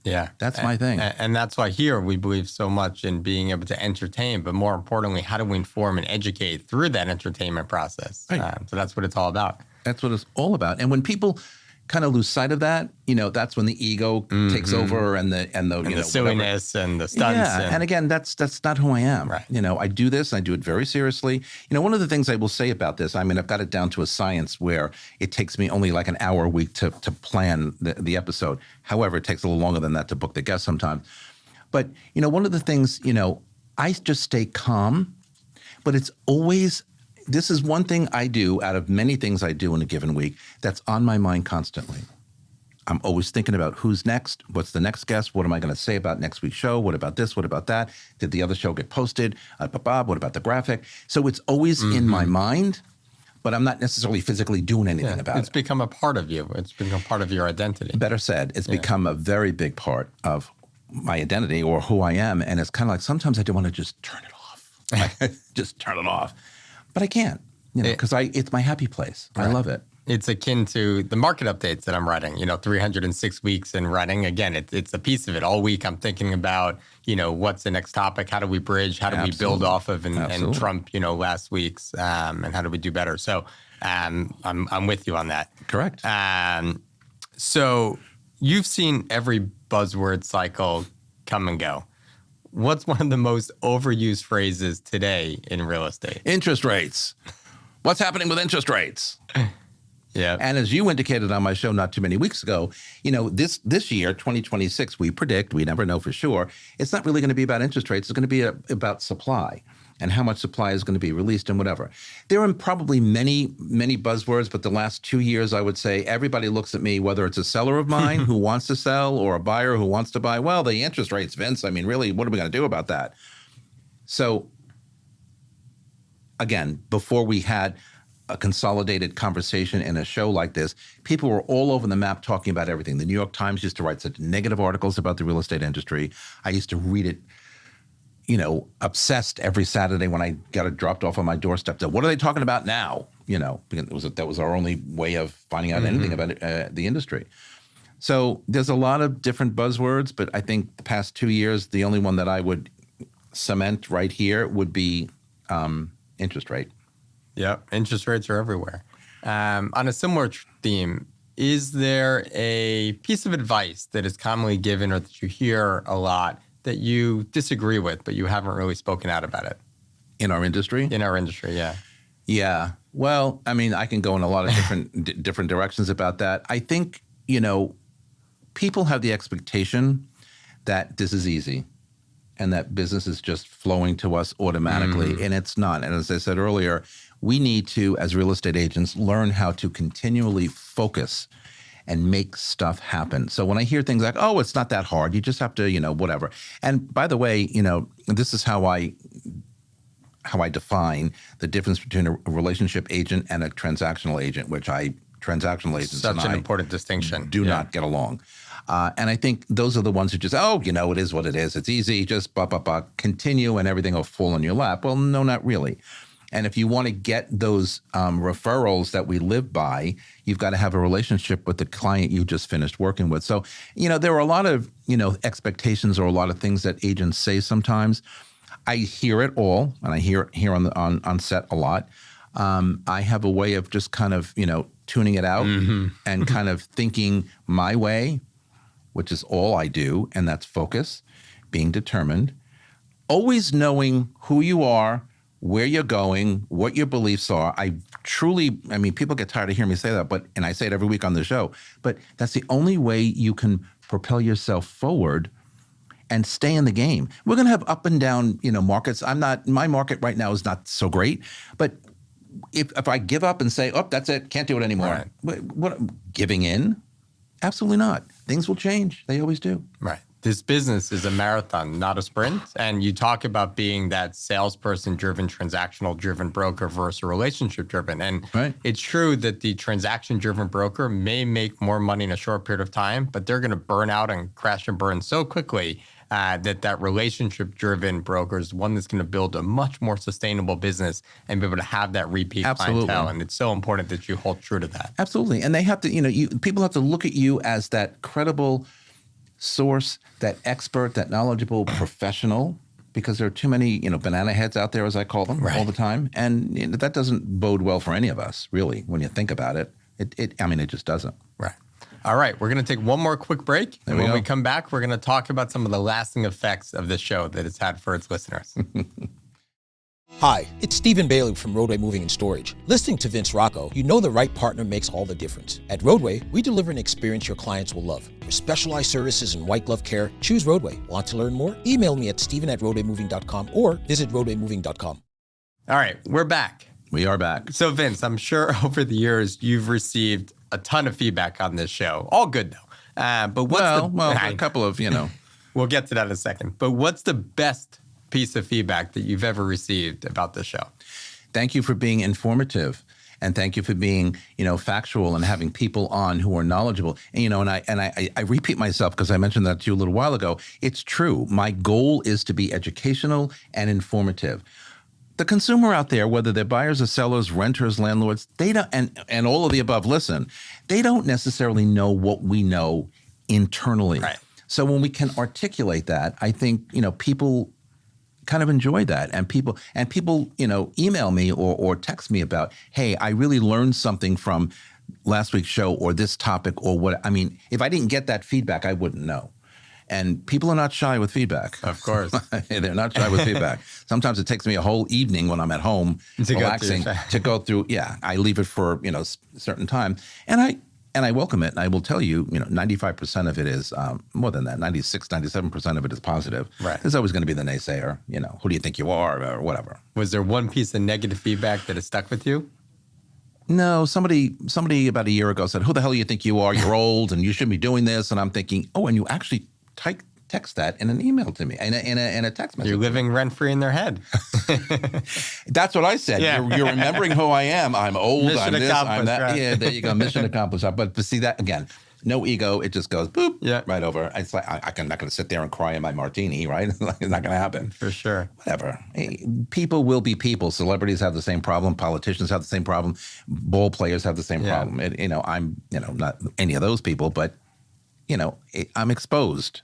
Yeah. That's my thing. And that's why here we believe so much in being able to entertain, but more importantly, how do we inform and educate through that entertainment process? Right. So that's what it's all about. That's what it's all about. And when people kind of lose sight of that, that's when the ego takes over and the silliness and the stunts. Yeah, and again, that's not who I am. Right. I do this. I do it very seriously. One of the things I will say about this, I've got it down to a science where it takes me only like an hour a week to plan the episode. However, it takes a little longer than that to book the guest sometimes. But one of the things, I just stay calm, but it's always. This is one thing I do out of many things I do in a given week that's on my mind constantly. I'm always thinking about who's next, what's the next guest, what am I going to say about next week's show, what about this, what about that, did the other show get posted, what about the graphic? So it's always in my mind, but I'm not necessarily physically doing anything about it. It's become a part of you. It's become part of your identity. Better said, it's become a very big part of my identity or who I am, and it's kind of like sometimes I do want to just turn it off. Just turn it off. But I can't, because it's my happy place. Right. I love it. It's akin to the market updates that I'm writing, 306 weeks in running. Again, it's a piece of it. All week I'm thinking about, what's the next topic? How do we bridge? How do we build off of and trump, last week's and how do we do better? So I'm with you on that. Correct. So you've seen every buzzword cycle come and go. What's one of the most overused phrases today in real estate? Interest rates. What's happening with interest rates? Yeah. And as you indicated on my show not too many weeks ago, this year, 2026, we predict, we never know for sure, it's not really going to be about interest rates. It's going to be about supply and how much supply is going to be released and whatever. There are probably many, many buzzwords, but the last 2 years, I would say everybody looks at me, whether it's a seller of mine who wants to sell or a buyer who wants to buy. Well, the interest rates, Vince, really, what are we going to do about that? So again, before we had a consolidated conversation in a show like this, people were all over the map talking about everything. The New York Times used to write such negative articles about the real estate industry. I used to read it, obsessed every Saturday when I got it dropped off on my doorstep. So what are they talking about now? Because that was our only way of finding out anything about the industry. So there's a lot of different buzzwords, but I think the past 2 years, the only one that I would cement right here would be interest rate. Yeah, interest rates are everywhere. On a similar theme, is there a piece of advice that is commonly given or that you hear a lot that you disagree with, but you haven't really spoken out about it? In our industry? In our industry, yeah. Yeah. Well, I can go in a lot of different directions about that. I think, people have the expectation that this is easy and that business is just flowing to us automatically, and it's not. And as I said earlier, we need to, as real estate agents, learn how to continually focus and make stuff happen. So when I hear things like, oh, it's not that hard, you just have to, whatever. And by the way, this is how I define the difference between a relationship agent and a transactional agent, transactional agents such an important distinction. Do not get along. And I think those are the ones who just, it is what it is. It's easy, just continue and everything will fall in your lap. Well, no, not really. And if you want to get those referrals that we live by, you've got to have a relationship with the client you just finished working with. So, there are a lot of, expectations or a lot of things that agents say sometimes. I hear it all, and I hear it here on set a lot. I have a way of just kind of, tuning it out and kind of thinking my way, which is all I do, and that's focus, being determined, always knowing who you are, where you're going, what your beliefs are. People get tired of hearing me say that, and I say it every week on the show, but that's the only way you can propel yourself forward and stay in the game. We're going to have up and down, markets. My market right now is not so great, but if I give up and say, oh, that's it, can't do it anymore. Right. What giving in? Absolutely not. Things will change. They always do. Right. This business is a marathon, not a sprint. And you talk about being that salesperson-driven, transactional-driven broker versus relationship-driven. And It's true that the transaction-driven broker may make more money in a short period of time, but they're going to burn out and crash and burn so quickly that relationship-driven broker is one that's going to build a much more sustainable business and be able to have that repeat clientele. And it's so important that you hold true to that. Absolutely. And they have to, people have to look at you as that credible source, that expert, that knowledgeable professional, because there are too many, banana heads out there, as I call them, all the time. And that doesn't bode well for any of us, really, when you think about it. It just doesn't. Right. All right. We're going to take one more quick break. And when we come back, we're going to talk about some of the lasting effects of this show that it's had for its listeners. Hi, it's Stephen Bailey from Roadway Moving and Storage. Listening to Vince Rocco, you know the right partner makes all the difference. At Roadway, we deliver an experience your clients will love. For specialized services and white glove care, choose Roadway. Want to learn more? Email me at steven@roadwaymoving.com or visit roadwaymoving.com. All right, we're back. We are back. So Vince, I'm sure over the years you've received a ton of feedback on this show. All good though. But what's a couple of, We'll get to that in a second. But what's the best piece of feedback that you've ever received about the show? Thank you for being informative, and thank you for being, factual and having people on who are knowledgeable. And I repeat myself because I mentioned that to you a little while ago. It's true. My goal is to be educational and informative. The consumer out there, whether they're buyers or sellers, renters, landlords, they don't, and all of the above, listen, they don't necessarily know what we know internally. Right. So when we can articulate that, I think, people kind of enjoy that. And people, email me or text me about, hey, I really learned something from last week's show or this topic or what. I mean, if I didn't get that feedback, I wouldn't know. And people are not shy with feedback. Of course. They're not shy with feedback. Sometimes it takes me a whole evening when I'm at home relaxing to go through. Yeah, I leave it for, a certain time. And I welcome it. And I will tell you, 95% of it is more than that. 96, 97% of it is positive. Right. There's always going to be the naysayer, who do you think you are or whatever. Was there one piece of negative feedback that has stuck with you? No, somebody about a year ago said, who the hell do you think you are? You're old and you shouldn't be doing this. And I'm thinking, oh, and you actually text that in an email to me, in a text message. You're living rent-free in their head. That's what I said. Yeah. You're remembering who I am. I'm old, Mission I'm this, I'm that. right. Yeah, there you go, mission accomplished. But see that, again, no ego. It just goes, boop, right over. It's like, I'm not going to sit there and cry in my martini, right? It's not going to happen. For sure. Whatever. Hey, people will be people. Celebrities have the same problem. Politicians have the same problem. Ball players have the same problem. I'm, not any of those people, but, I'm exposed.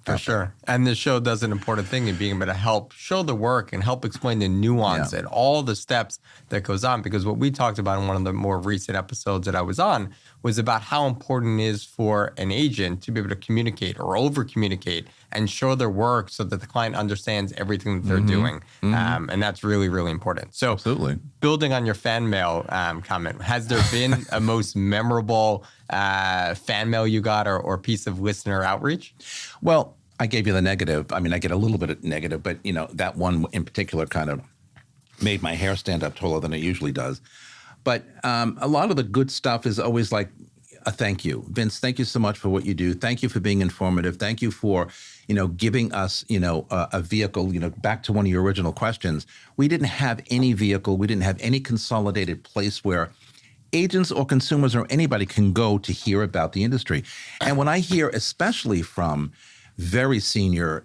For sure. And the show does an important thing in being able to help show the work and help explain the nuance and all the steps that goes on. Because what we talked about in one of the more recent episodes that I was on was about how important it is for an agent to be able to communicate or over-communicate and show their work so that the client understands everything that they're doing. And that's really, really important. So absolutely. Building on your fan mail comment, has there been a most memorable fan mail you got or piece of listener outreach? Well, I gave you the negative. I mean, I get a little bit of negative, but, that one in particular kind of made my hair stand up taller than it usually does. But a lot of the good stuff is always like a thank you. Vince, thank you so much for what you do. Thank you for being informative. Thank you for, giving us, a vehicle, back to one of your original questions. We didn't have any vehicle. We didn't have any consolidated place where agents or consumers or anybody can go to hear about the industry. And when I hear, especially from very senior,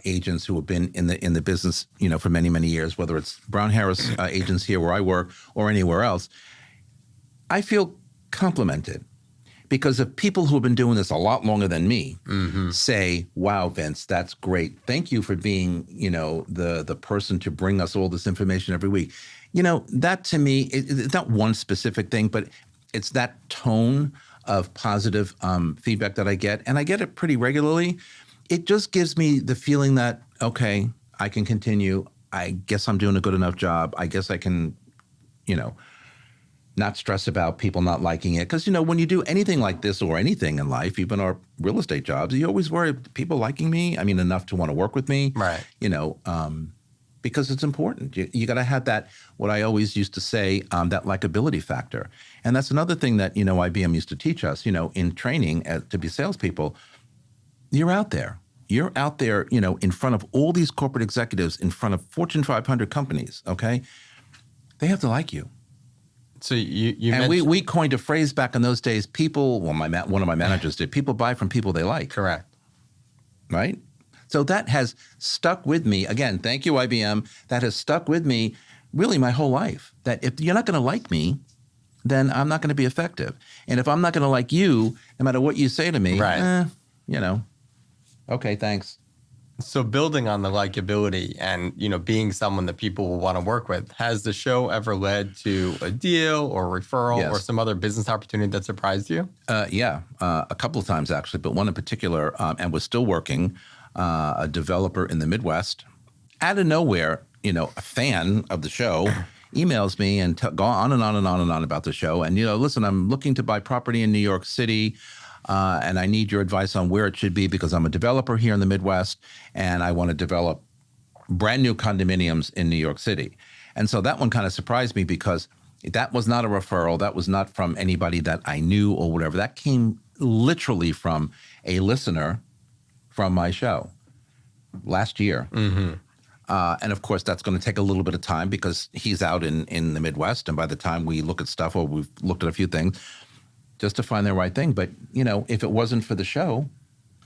agents who have been in the business, for many, many years, whether it's Brown Harris agents here where I work or anywhere else, I feel complimented because if people who have been doing this a lot longer than me say, wow, Vince, that's great. Thank you for being, the person to bring us all this information every week. That to me, it's not one specific thing, but it's that tone of positive feedback that I get, and I get it pretty regularly. It just gives me the feeling that, okay, I can continue. I guess I'm doing a good enough job. I guess I can, not stress about people not liking it. Because, when you do anything like this or anything in life, even our real estate jobs, you always worry, people liking me? I mean, enough to want to work with me? Right. Because it's important. You got to have that, what I always used to say, that likability factor. And that's another thing that, IBM used to teach us, in training to be salespeople. You're out there. You're out there, in front of all these corporate executives, in front of Fortune 500 companies, okay? They have to like you. So you and we coined a phrase back in those days, one of my managers did, people buy from people they like. Correct. Right? So that has stuck with me. Again, thank you, IBM. That has stuck with me really my whole life. That if you're not going to like me, then I'm not going to be effective. And if I'm not going to like you, no matter what you say to me, Okay, thanks. So building on the likability and, being someone that people will want to work with, has the show ever led to a deal or referral Yes. or some other business opportunity that surprised you? Yeah, a couple of times actually, but one in particular, and was still working, a developer in the Midwest. Out of nowhere, a fan of the show emails me and go on and on and on and on about the show. And, listen, I'm looking to buy property in New York City. And I need your advice on where it should be because I'm a developer here in the Midwest and I want to develop brand new condominiums in New York City. And so that one kind of surprised me because that was not a referral. That was not from anybody that I knew or whatever. That came literally from a listener from my show last year. Mm-hmm. And of course, that's going to take a little bit of time because he's out in the Midwest. And by the time we look at stuff or we've looked at a few things, just to find the right thing. But, if it wasn't for the show,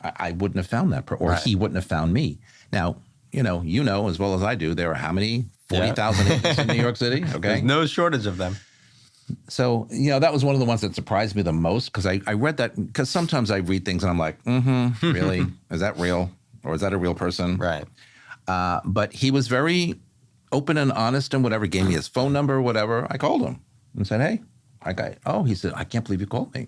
I wouldn't have found that, or he wouldn't have found me. Now, as well as I do, there are how many? 40,000 agents in New York City? Okay. There's no shortage of them. So, that was one of the ones that surprised me the most because I read that, because sometimes I read things and I'm like, really? Is that real? Or is that a real person? Right. But he was very open and honest and whatever, gave me his phone number, whatever. I called him and said, hey. He said, I can't believe you called me.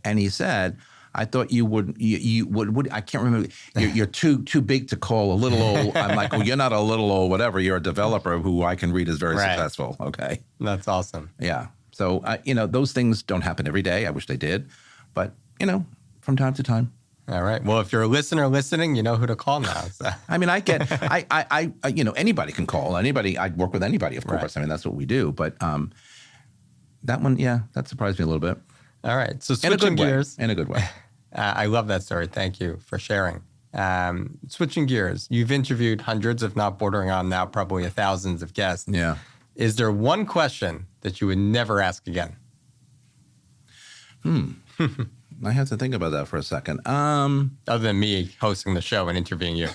And he said, I thought you would, I can't remember. You're too big to call a little old. I'm like, well, you're not a little old, whatever. You're a developer who I can read is very successful. Okay. That's awesome. Yeah. So, those things don't happen every day. I wish they did. But, from time to time. All right. Well, if you're a listener listening, you know who to call now. So. I mean, anybody can call anybody. I'd work with anybody, of course. Right. I mean, that's what we do. But, that one, that surprised me a little bit. All right. So switching gears. In a good way. I love that story. Thank you for sharing. Switching gears. You've interviewed hundreds, if not bordering on now, probably thousands of guests. Yeah. Is there one question that you would never ask again? I have to think about that for a second. Other than me hosting the show and interviewing you.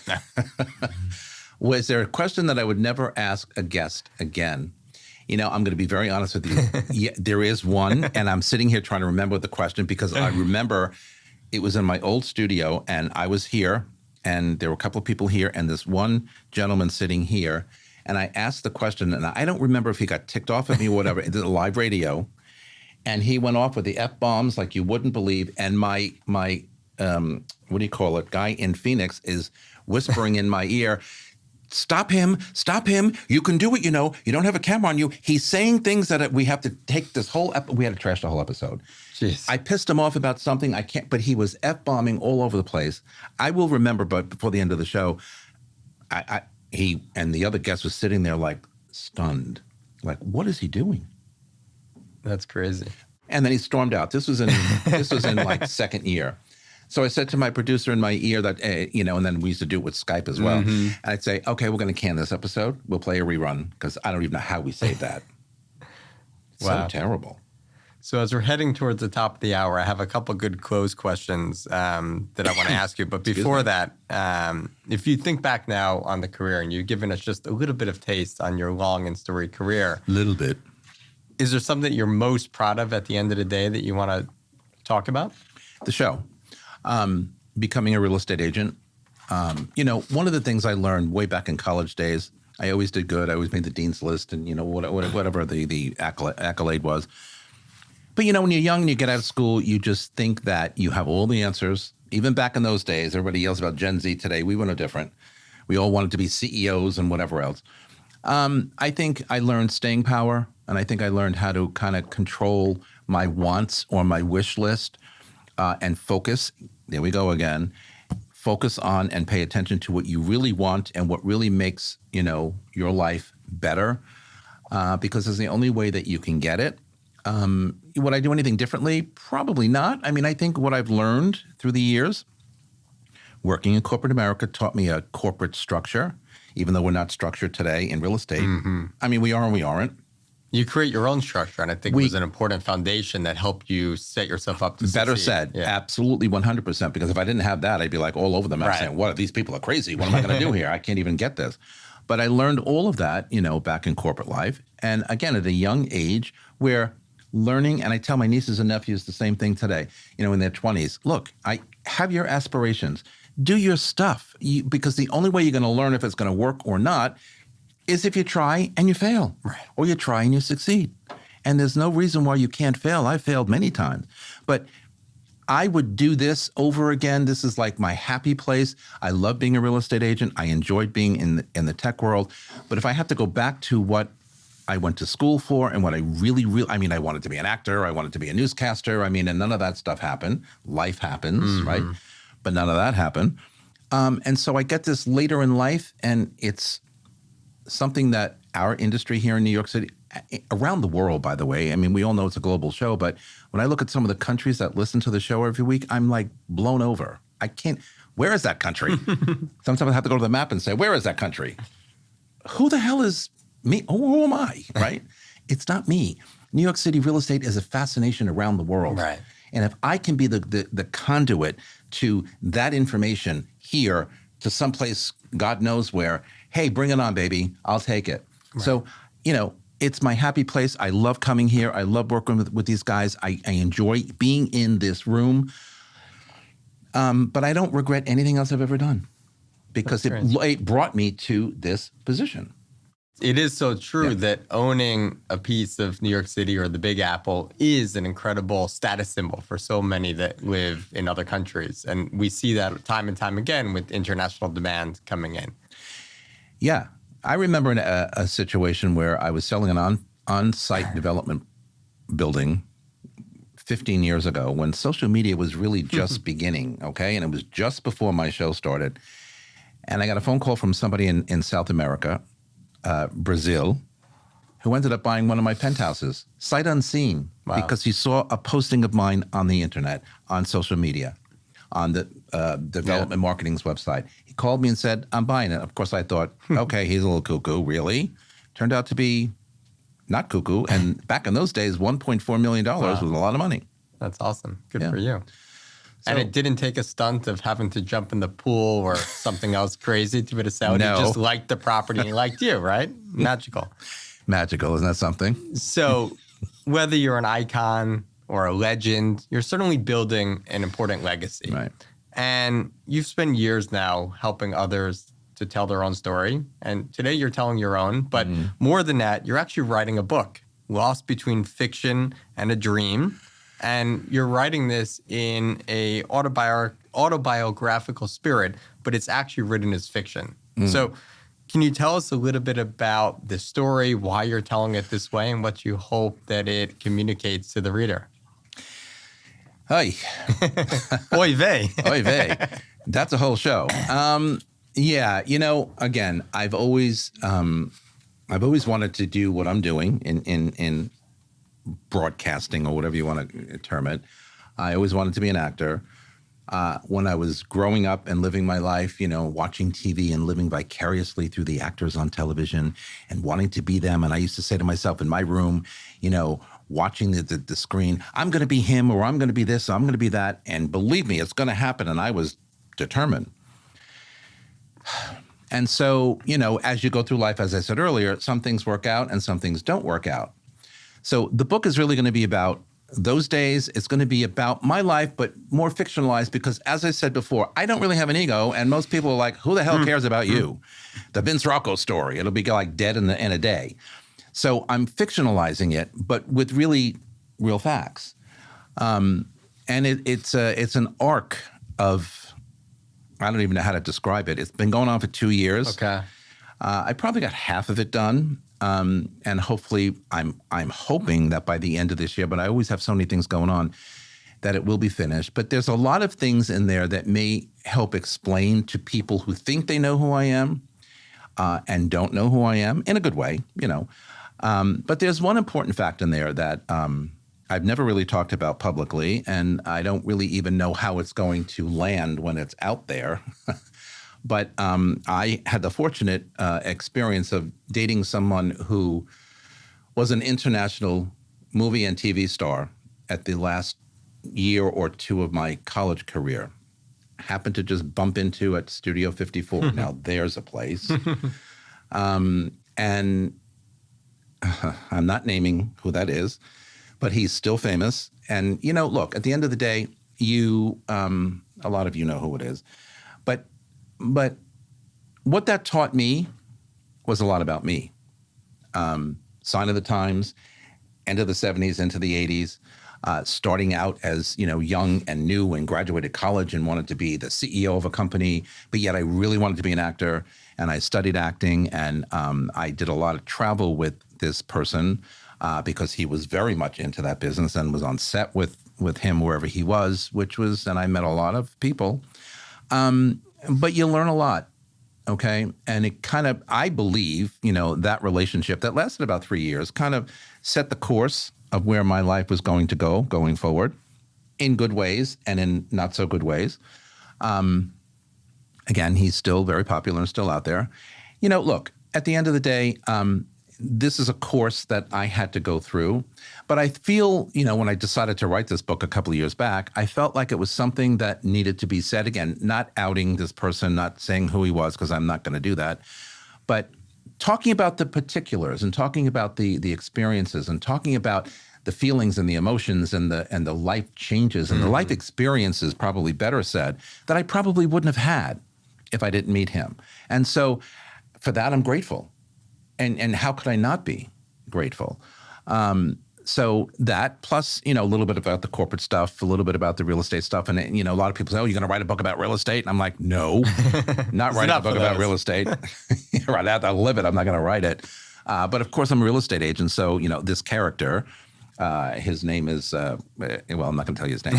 Was there a question that I would never ask a guest again? I'm going to be very honest with you. Yeah, there is one, and I'm sitting here trying to remember the question because I remember it was in my old studio, and I was here, and there were a couple of people here, and this one gentleman sitting here, and I asked the question, and I don't remember if he got ticked off at me or whatever. It did a live radio, and he went off with the F-bombs like you wouldn't believe, and my what do you call it, guy in Phoenix is whispering in my ear, Stop him. You can do it, you don't have a camera on you. He's saying things that we have to take this whole, we had to trash the whole episode. Jeez. I pissed him off about something but he was F-bombing all over the place. I will remember, but before the end of the show, he and the other guest was sitting there like stunned. Like, what is he doing? That's crazy. And then he stormed out. This was in like second year. So I said to my producer in my ear that, and then we used to do it with Skype as well. Mm-hmm. And I'd say, okay, we're going to can this episode. We'll play a rerun because I don't even know how we saved that. Wow. So terrible. So as we're heading towards the top of the hour, I have a couple good close questions that I want to ask you. But before that, if you think back now on the career and you've given us just a little bit of taste on your long and storied career. Little bit. Is there something that you're most proud of at the end of the day that you want to talk about? The show. Becoming a real estate agent. One of the things I learned way back in college days, I always did good. I always made the dean's list and, whatever the accolade was. But, when you're young and you get out of school, you just think that you have all the answers. Even back in those days, everybody yells about Gen Z today. We were no different. We all wanted to be CEOs and whatever else. I think I learned staying power, and I think I learned how to kind of control my wants or my wish list and focus. There we go again. Focus on and pay attention to what you really want and what really makes, your life better, because it's the only way that you can get it. Would I do anything differently? Probably not. I mean, I think what I've learned through the years, working in corporate America taught me a corporate structure, even though we're not structured today in real estate. Mm-hmm. I mean, we are and we aren't. You create your own structure, and I think it was an important foundation that helped you set yourself up to better succeed. Said. Yeah. Absolutely 100%, because if I didn't have that, I'd be like all over the map saying, what, these people are crazy. What am I going to do here? I can't even get this. But I learned all of that, back in corporate life. And again, at a young age where learning, and I tell my nieces and nephews the same thing today, in their 20s, look, have your aspirations. Do your stuff. Because the only way you're going to learn if it's going to work or not is if you try and you fail. Right. Or you try and you succeed. And there's no reason why you can't fail. I've failed many times. But I would do this over again. This is like my happy place. I love being a real estate agent. I enjoyed being in the tech world. But if I have to go back to what I went to school for and what I really, I mean, I wanted to be an actor. I wanted to be a newscaster. I mean, and none of that stuff happened. Life happens, right? But none of that happened. And so I get this later in life, and it's something that our industry here in New York City, around the world, by the way, I mean, we all know it's a global show, but when I look at some of the countries that listen to the show every week, I'm like blown over. I can't, where is that country? Sometimes I have to go to the map and say, where is that country? Who the hell is me? Who am I, right? It's not me. New York City real estate is a fascination around the world. Right. And if I can be the conduit to that information here to someplace, God knows where, hey, bring it on, baby. I'll take it. Right. So, it's my happy place. I love coming here. I love working with these guys. I enjoy being in this room. But I don't regret anything else I've ever done because it brought me to this position. It is so true that owning a piece of New York City or the Big Apple is an incredible status symbol for so many that live in other countries. And we see that time and time again with international demand coming in. Yeah. I remember a situation where I was selling an on-site development building 15 years ago when social media was really just beginning, okay? And it was just before my show started. And I got a phone call from somebody in South America, Brazil, who ended up buying one of my penthouses, sight unseen, because he saw a posting of mine on the internet, on social media, on the development marketing's website. He called me and said, I'm buying it. Of course, I thought, okay, he's a little cuckoo, really? Turned out to be not cuckoo. And back in those days, $1.4 million was a lot of money. That's awesome. Good for you. So, and it didn't take a stunt of having to jump in the pool or something else crazy to be able to sell it. No. He just liked the property and he liked you, right? Magical. Magical, isn't that something? So whether you're an icon or a legend, you're certainly building an important legacy. Right. And you've spent years now helping others to tell their own story. And today you're telling your own. But more than that, you're actually writing a book, Lost Between Fiction and a Dream. And you're writing this in a autobiographical spirit, but it's actually written as fiction. So can you tell us a little bit about the story, why you're telling it this way, and what you hope that it communicates to the reader? Hey. Oy vey. Oy vey. That's a whole show. Yeah, again, I've always wanted to do what I'm doing in broadcasting or whatever you want to term it. I always wanted to be an actor. When I was growing up and living my life, watching TV and living vicariously through the actors on television and wanting to be them. And I used to say to myself in my room, watching the screen, I'm going to be him or I'm going to be this, or I'm going to be that. And believe me, it's going to happen. And I was determined. And so, as you go through life, as I said earlier, some things work out and some things don't work out. So the book is really going to be about those days. It's going to be about my life, but more fictionalized because, as I said before, I don't really have an ego. And most people are like, who the hell cares about you? The Vince Rocco story. It'll be like dead in a day. So I'm fictionalizing it, but with really real facts. And it's an arc of, I don't even know how to describe it. It's been going on for 2 years. Okay. I probably got half of it done. And hopefully I'm hoping that by the end of this year, but I always have so many things going on, that it will be finished. But there's a lot of things in there that may help explain to people who think they know who I am and don't know who I am in a good way, But there's one important fact in there that I've never really talked about publicly, and I don't really even know how it's going to land when it's out there. But I had the fortunate experience of dating someone who was an international movie and TV star at the last year or two of my college career. Happened to just bump into at Studio 54. Now, there's a place. And I'm not naming who that is, but he's still famous. And, look, at the end of the day, you A lot of you know who it is. But what that taught me was a lot about me. Sign of the times, end of the 70s, into the 80s, starting out as, young and new and graduated college and wanted to be the CEO of a company, but yet I really wanted to be an actor, and I studied acting, and I did a lot of travel with this person because he was very much into that business and was on set with him wherever he was, and I met a lot of people. But you learn a lot. Okay. And it kind of, I believe, that relationship that lasted about 3 years kind of set the course of where my life was going to go going forward, in good ways and in not so good ways. Again, he's still very popular and still out there. Look, at the end of the day, this is a course that I had to go through. But I feel, when I decided to write this book a couple of years back, I felt like it was something that needed to be said. Again, not outing this person, not saying who he was, because I'm not going to do that. But talking about the particulars and talking about the experiences and talking about the feelings and the emotions and the life changes and the life experiences, probably better said, that I probably wouldn't have had if I didn't meet him. And so for that, I'm grateful. And how could I not be grateful? So that, plus, a little bit about the corporate stuff, a little bit about the real estate stuff. And, a lot of people say, oh, you're going to write a book about real estate? And I'm like, no, not writing a book about real estate. Right, I'll live it. I'm not going to write it. But of course, I'm a real estate agent. So, this character, his name is, I'm not going to tell you his name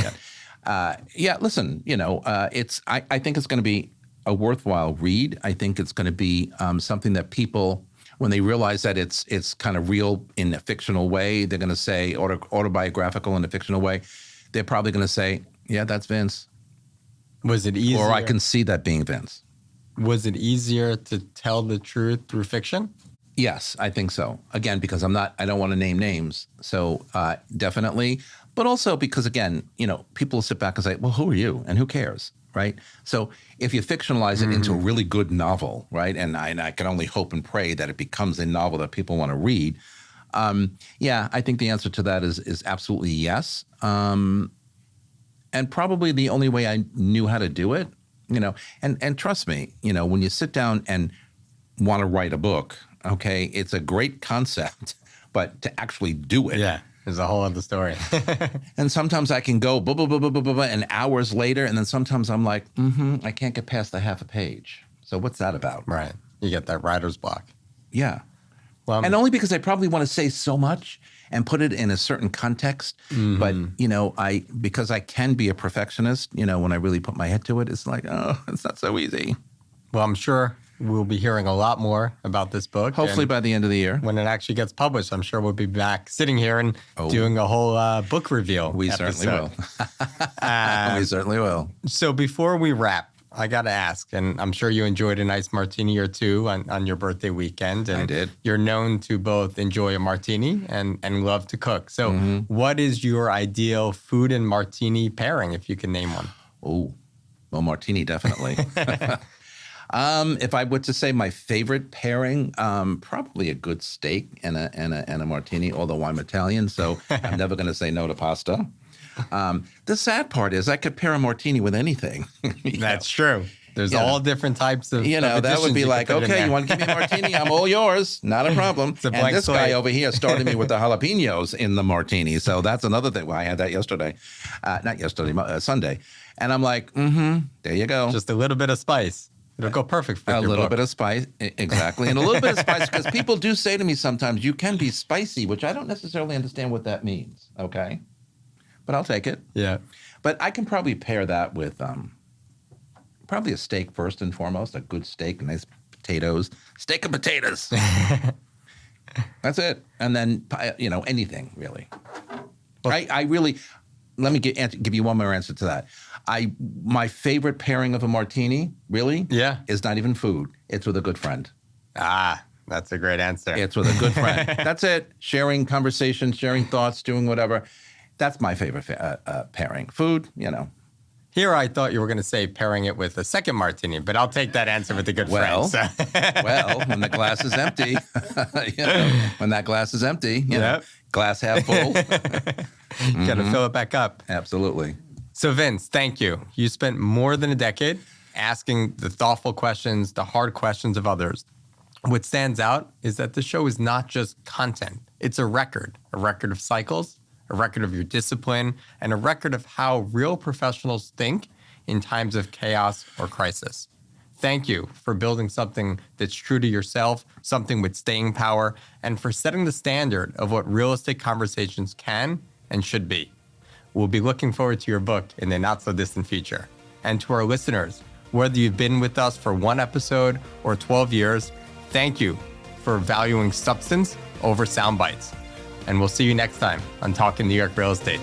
yet. Listen, I think it's going to be a worthwhile read. I think it's going to be something that people, when they realize that it's kind of real in a fictional way, they're going to say, autobiographical in a fictional way, they're probably going to say, yeah, that's Vince. Was it easier? Or I can see that being Vince. Was it easier to tell the truth through fiction? Yes, I think so. Again, because I don't want to name names. So definitely. But also because, again, people sit back and say, well, who are you? And who cares? Right? So if you fictionalize it into a really good novel, right, and I can only hope and pray that it becomes a novel that people want to read, I think the answer to that is absolutely yes. And probably the only way I knew how to do it, and trust me, when you sit down and want to write a book, okay, it's a great concept, but to actually do it. Yeah. There's a whole other story. And sometimes I can go blah, blah, blah, blah, blah, blah, and hours later, and then sometimes I'm like, I can't get past the half a page. So what's that about? Right. You get that writer's block. Yeah. Well, and only because I probably want to say so much and put it in a certain context. But, because I can be a perfectionist, when I really put my head to it, it's like, oh, it's not so easy. Well, I'm sure we'll be hearing a lot more about this book. Hopefully by the end of the year. When it actually gets published, I'm sure we'll be back sitting here and doing a whole book reveal. We certainly will. We certainly will. So before we wrap, I got to ask, and I'm sure you enjoyed a nice martini or two on your birthday weekend. And I did. You're known to both enjoy a martini and love to cook. So what is your ideal food and martini pairing, if you can name one? Oh, well, martini, definitely. If I were to say my favorite pairing, probably a good steak and a martini, although I'm Italian, so I'm never going to say no to pasta. The sad part is I could pair a martini with anything. That's true. There's all different types of that would be like, okay, you want to give me a martini? I'm all yours. Not a problem. And this guy over here started me with the jalapenos in the martini. So that's another thing. Well, I had that yesterday. Not yesterday, Sunday. And I'm like, there you go. Just a little bit of spice. It'll go perfect for a little bit of spice, exactly. And a little bit of spice, because people do say to me sometimes, you can be spicy, which I don't necessarily understand what that means, okay? But I'll take it. Yeah. But I can probably pair that with probably a steak first and foremost, a good steak, nice potatoes, steak and potatoes. That's it. And then, anything, really. I really, let me give you one more answer to that. My favorite pairing of a martini, really, is not even food. It's with a good friend. Ah, that's a great answer. It's with a good friend. That's it. Sharing conversation, sharing thoughts, doing whatever. That's my favorite pairing. Food, Here I thought you were going to say pairing it with a second martini, but I'll take that answer with a good friend. So. Well, when the glass is empty, when that glass is empty, glass half full. Got to fill it back up. Absolutely. So Vince, thank you. You spent more than a decade asking the thoughtful questions, the hard questions of others. What stands out is that the show is not just content. It's a record of cycles, a record of your discipline, and a record of how real professionals think in times of chaos or crisis. Thank you for building something that's true to yourself, something with staying power, and for setting the standard of what real estate conversations can and should be. We'll be looking forward to your book in the not-so-distant future. And to our listeners, whether you've been with us for one episode or 12 years, thank you for valuing substance over sound bites. And we'll see you next time on Talking New York Real Estate.